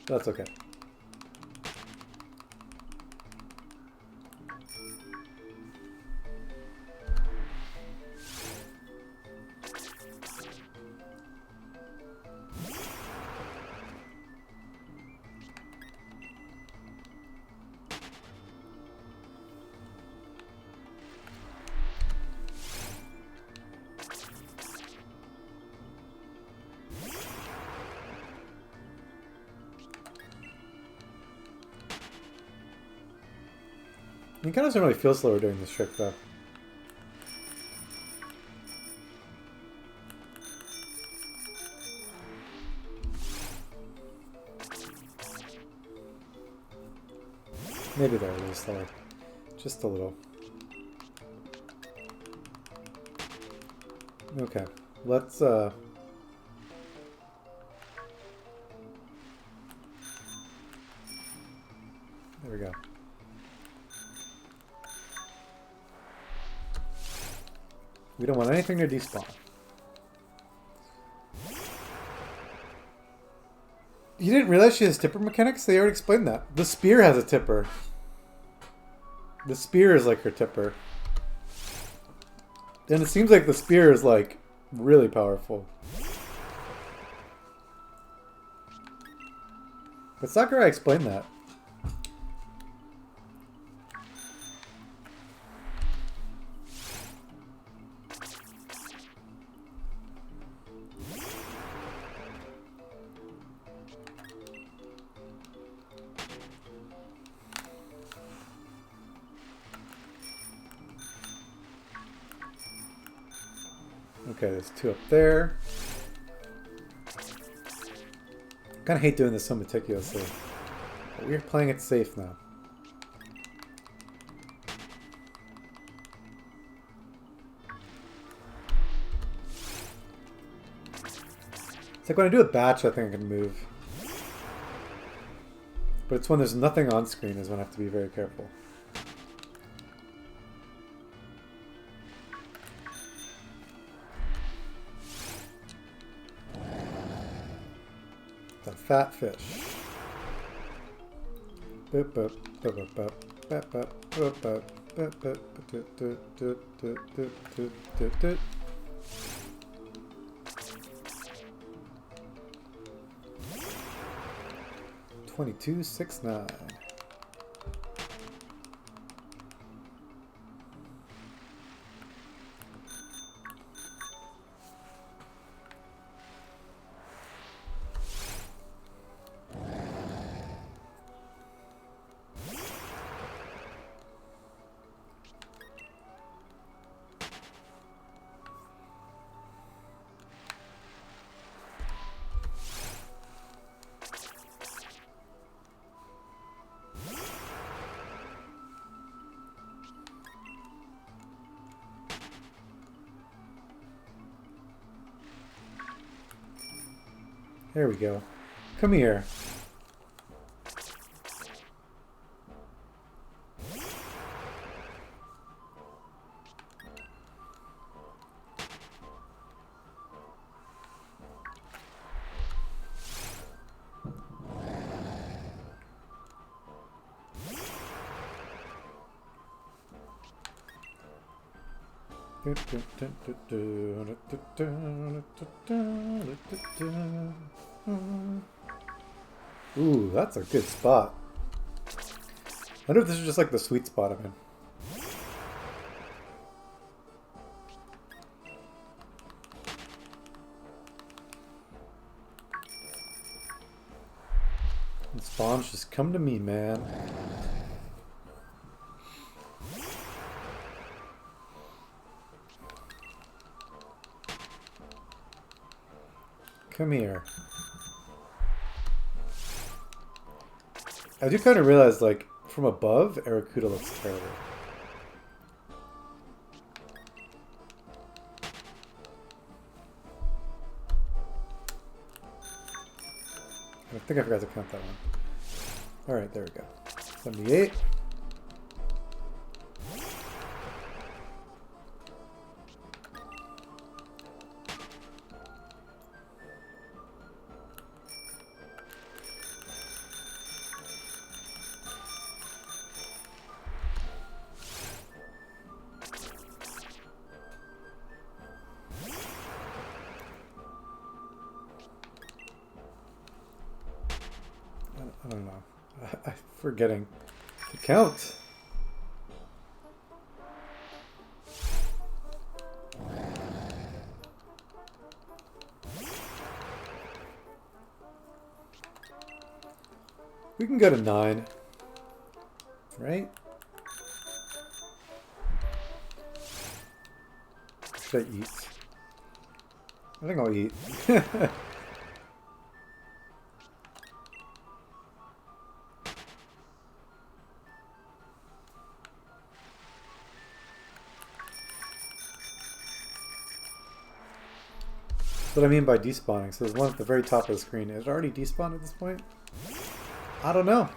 That's okay. It kind of doesn't really feel slower doing this trick, though. Maybe they're a little slower. Just a little. Okay. Let's, There we go. We don't want anything to despawn. You didn't realize she has tipper mechanics? They already explained that. The spear has a tipper. The spear is like her tipper. And it seems like the spear is like really powerful. But Sakurai explained that. Okay, there's two up there. I kind of hate doing this so meticulously. But we're playing it safe now. It's like when I do a batch, I think I can move. But it's when there's nothing on screen is when I have to be very careful. The fat fish. Boop, boop, boop, boop, boop, boop, boop, boop, boop, boop, boop, doot, doot, doot, doot, doot, doot, doot. $22.69. There we go. Come here. Ooh, that's a good spot. I wonder if this is just like the sweet spot I'm in. And spawns just come to me, man. Come here. I do kind of realize, like, from above, Aracuda looks terrible. I think I forgot to count that one. Alright, there we go. 78. I don't know. I'm forgetting to count. We can go to 9. Right? Should I eat? I think I'll eat. what I mean by despawning. So there's one at the very top of the screen. Is it already despawned at this point? I don't know.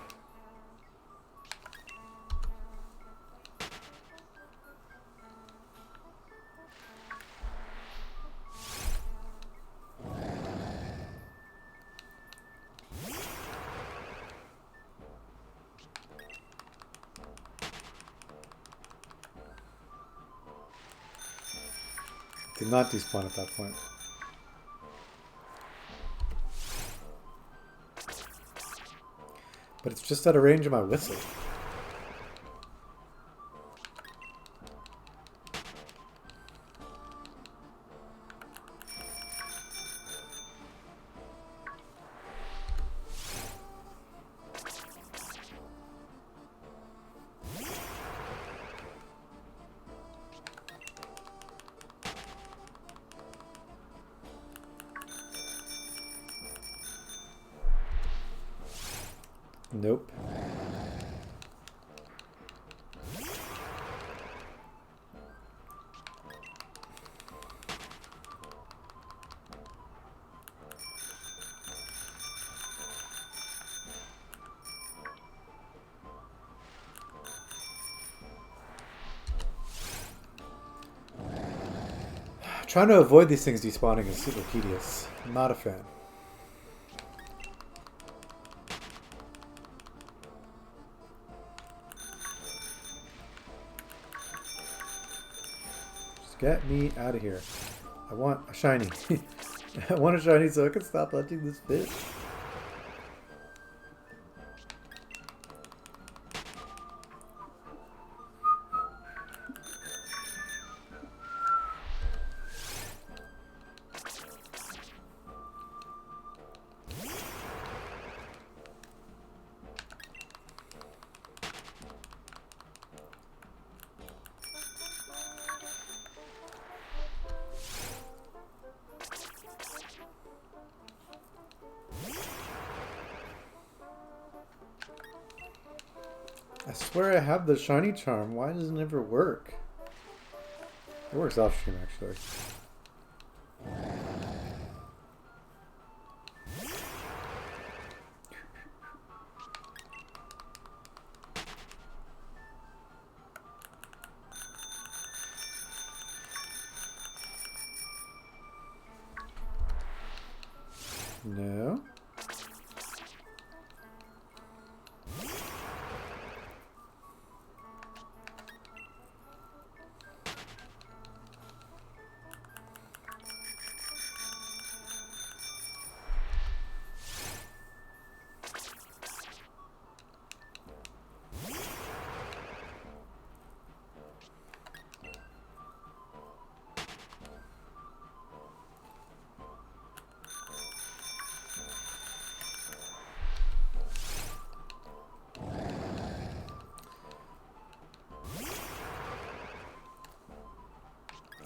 Did not despawn at that point. But it's just out of range of my whistle. Nope. Trying to avoid these things despawning is super tedious. I'm not a fan. Get me out of here. I want a shiny. I want a shiny so I can stop hunting this fish. I swear I have the shiny charm. Why does it never work? It works off stream actually. No.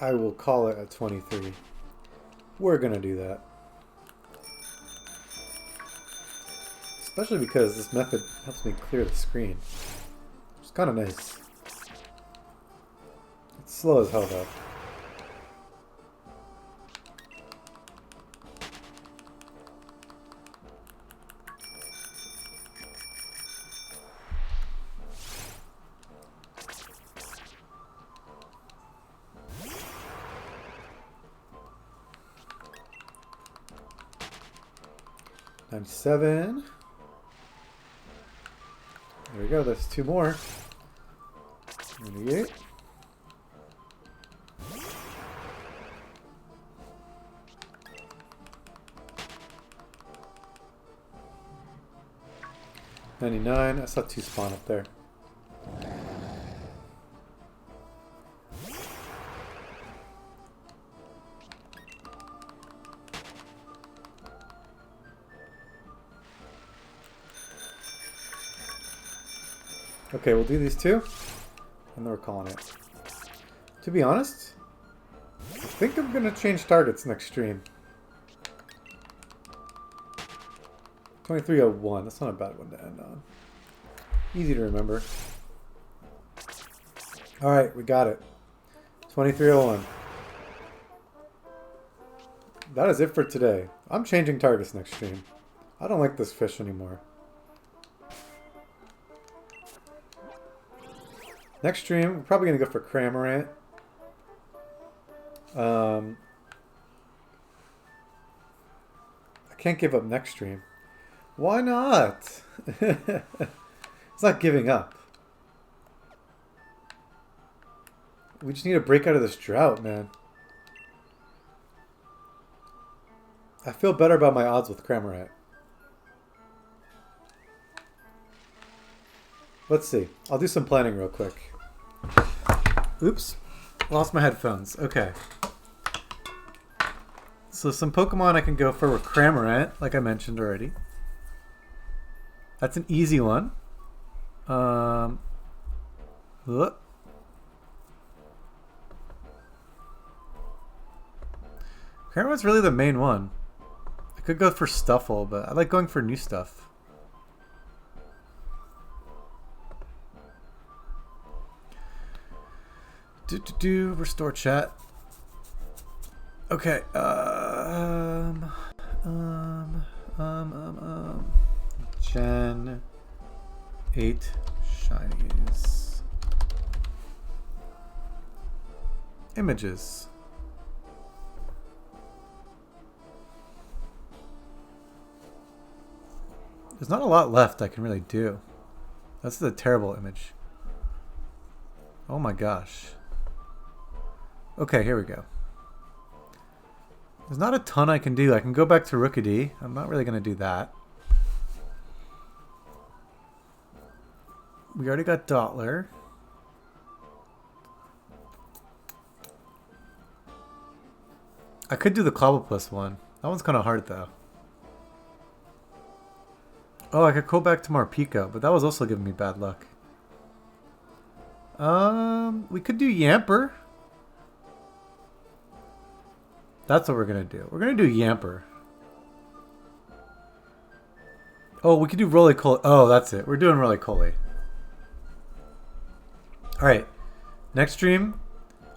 I will call it a 23. We're gonna do that. Especially because this method helps me clear the screen. It's kind of nice. It's slow as hell though. Seven. There we go. There's two more. 98. $99. I saw two spawn up there. Okay, we'll do these two, and then we're calling it. To be honest, I think I'm going to change targets next stream. 2301, that's not a bad one to end on. Easy to remember. Alright, we got it. 2301. that is it for today. I'm changing targets next stream. I don't like this fish anymore. Next stream, we're probably going to go for Cramorant. I can't give up next stream. Why not? It's not giving up. We just need to break out of this drought, man. I feel better about my odds with Cramorant. Let's see. I'll do some planning real quick. Oops. Lost my headphones. Okay. So some Pokemon I can go for with Cramorant, like I mentioned already. That's an easy one. Look. Cramorant's really the main one. I could go for Stuffle, but I like going for new stuff. Restore chat. Okay. Gen 8 shinies. Images. There's not a lot left I can really do. That's a terrible image. Oh my gosh. Okay, here we go. There's not a ton I can do. I can go back to Rookidee. I'm not really going to do that. We already got Dottler. I could do the Clobbopus one. That one's kind of hard though. Oh, I could go back to Marpico, but that was also giving me bad luck. We could do Yamper. That's what we're going to do. We're going to do Yamper. Oh, we could do Roly-Poly. Oh, that's it. We're doing Roly-Poly. Alright. Next stream,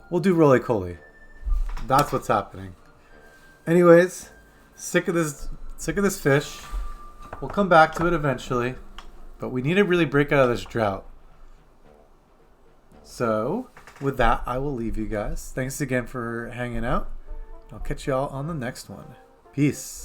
we'll do Roly-Poly. That's what's happening. Anyways, sick of this fish. We'll come back to it eventually. But we need to really break out of this drought. So, with that, I will leave you guys. Thanks again for hanging out. I'll catch y'all on the next one. Peace.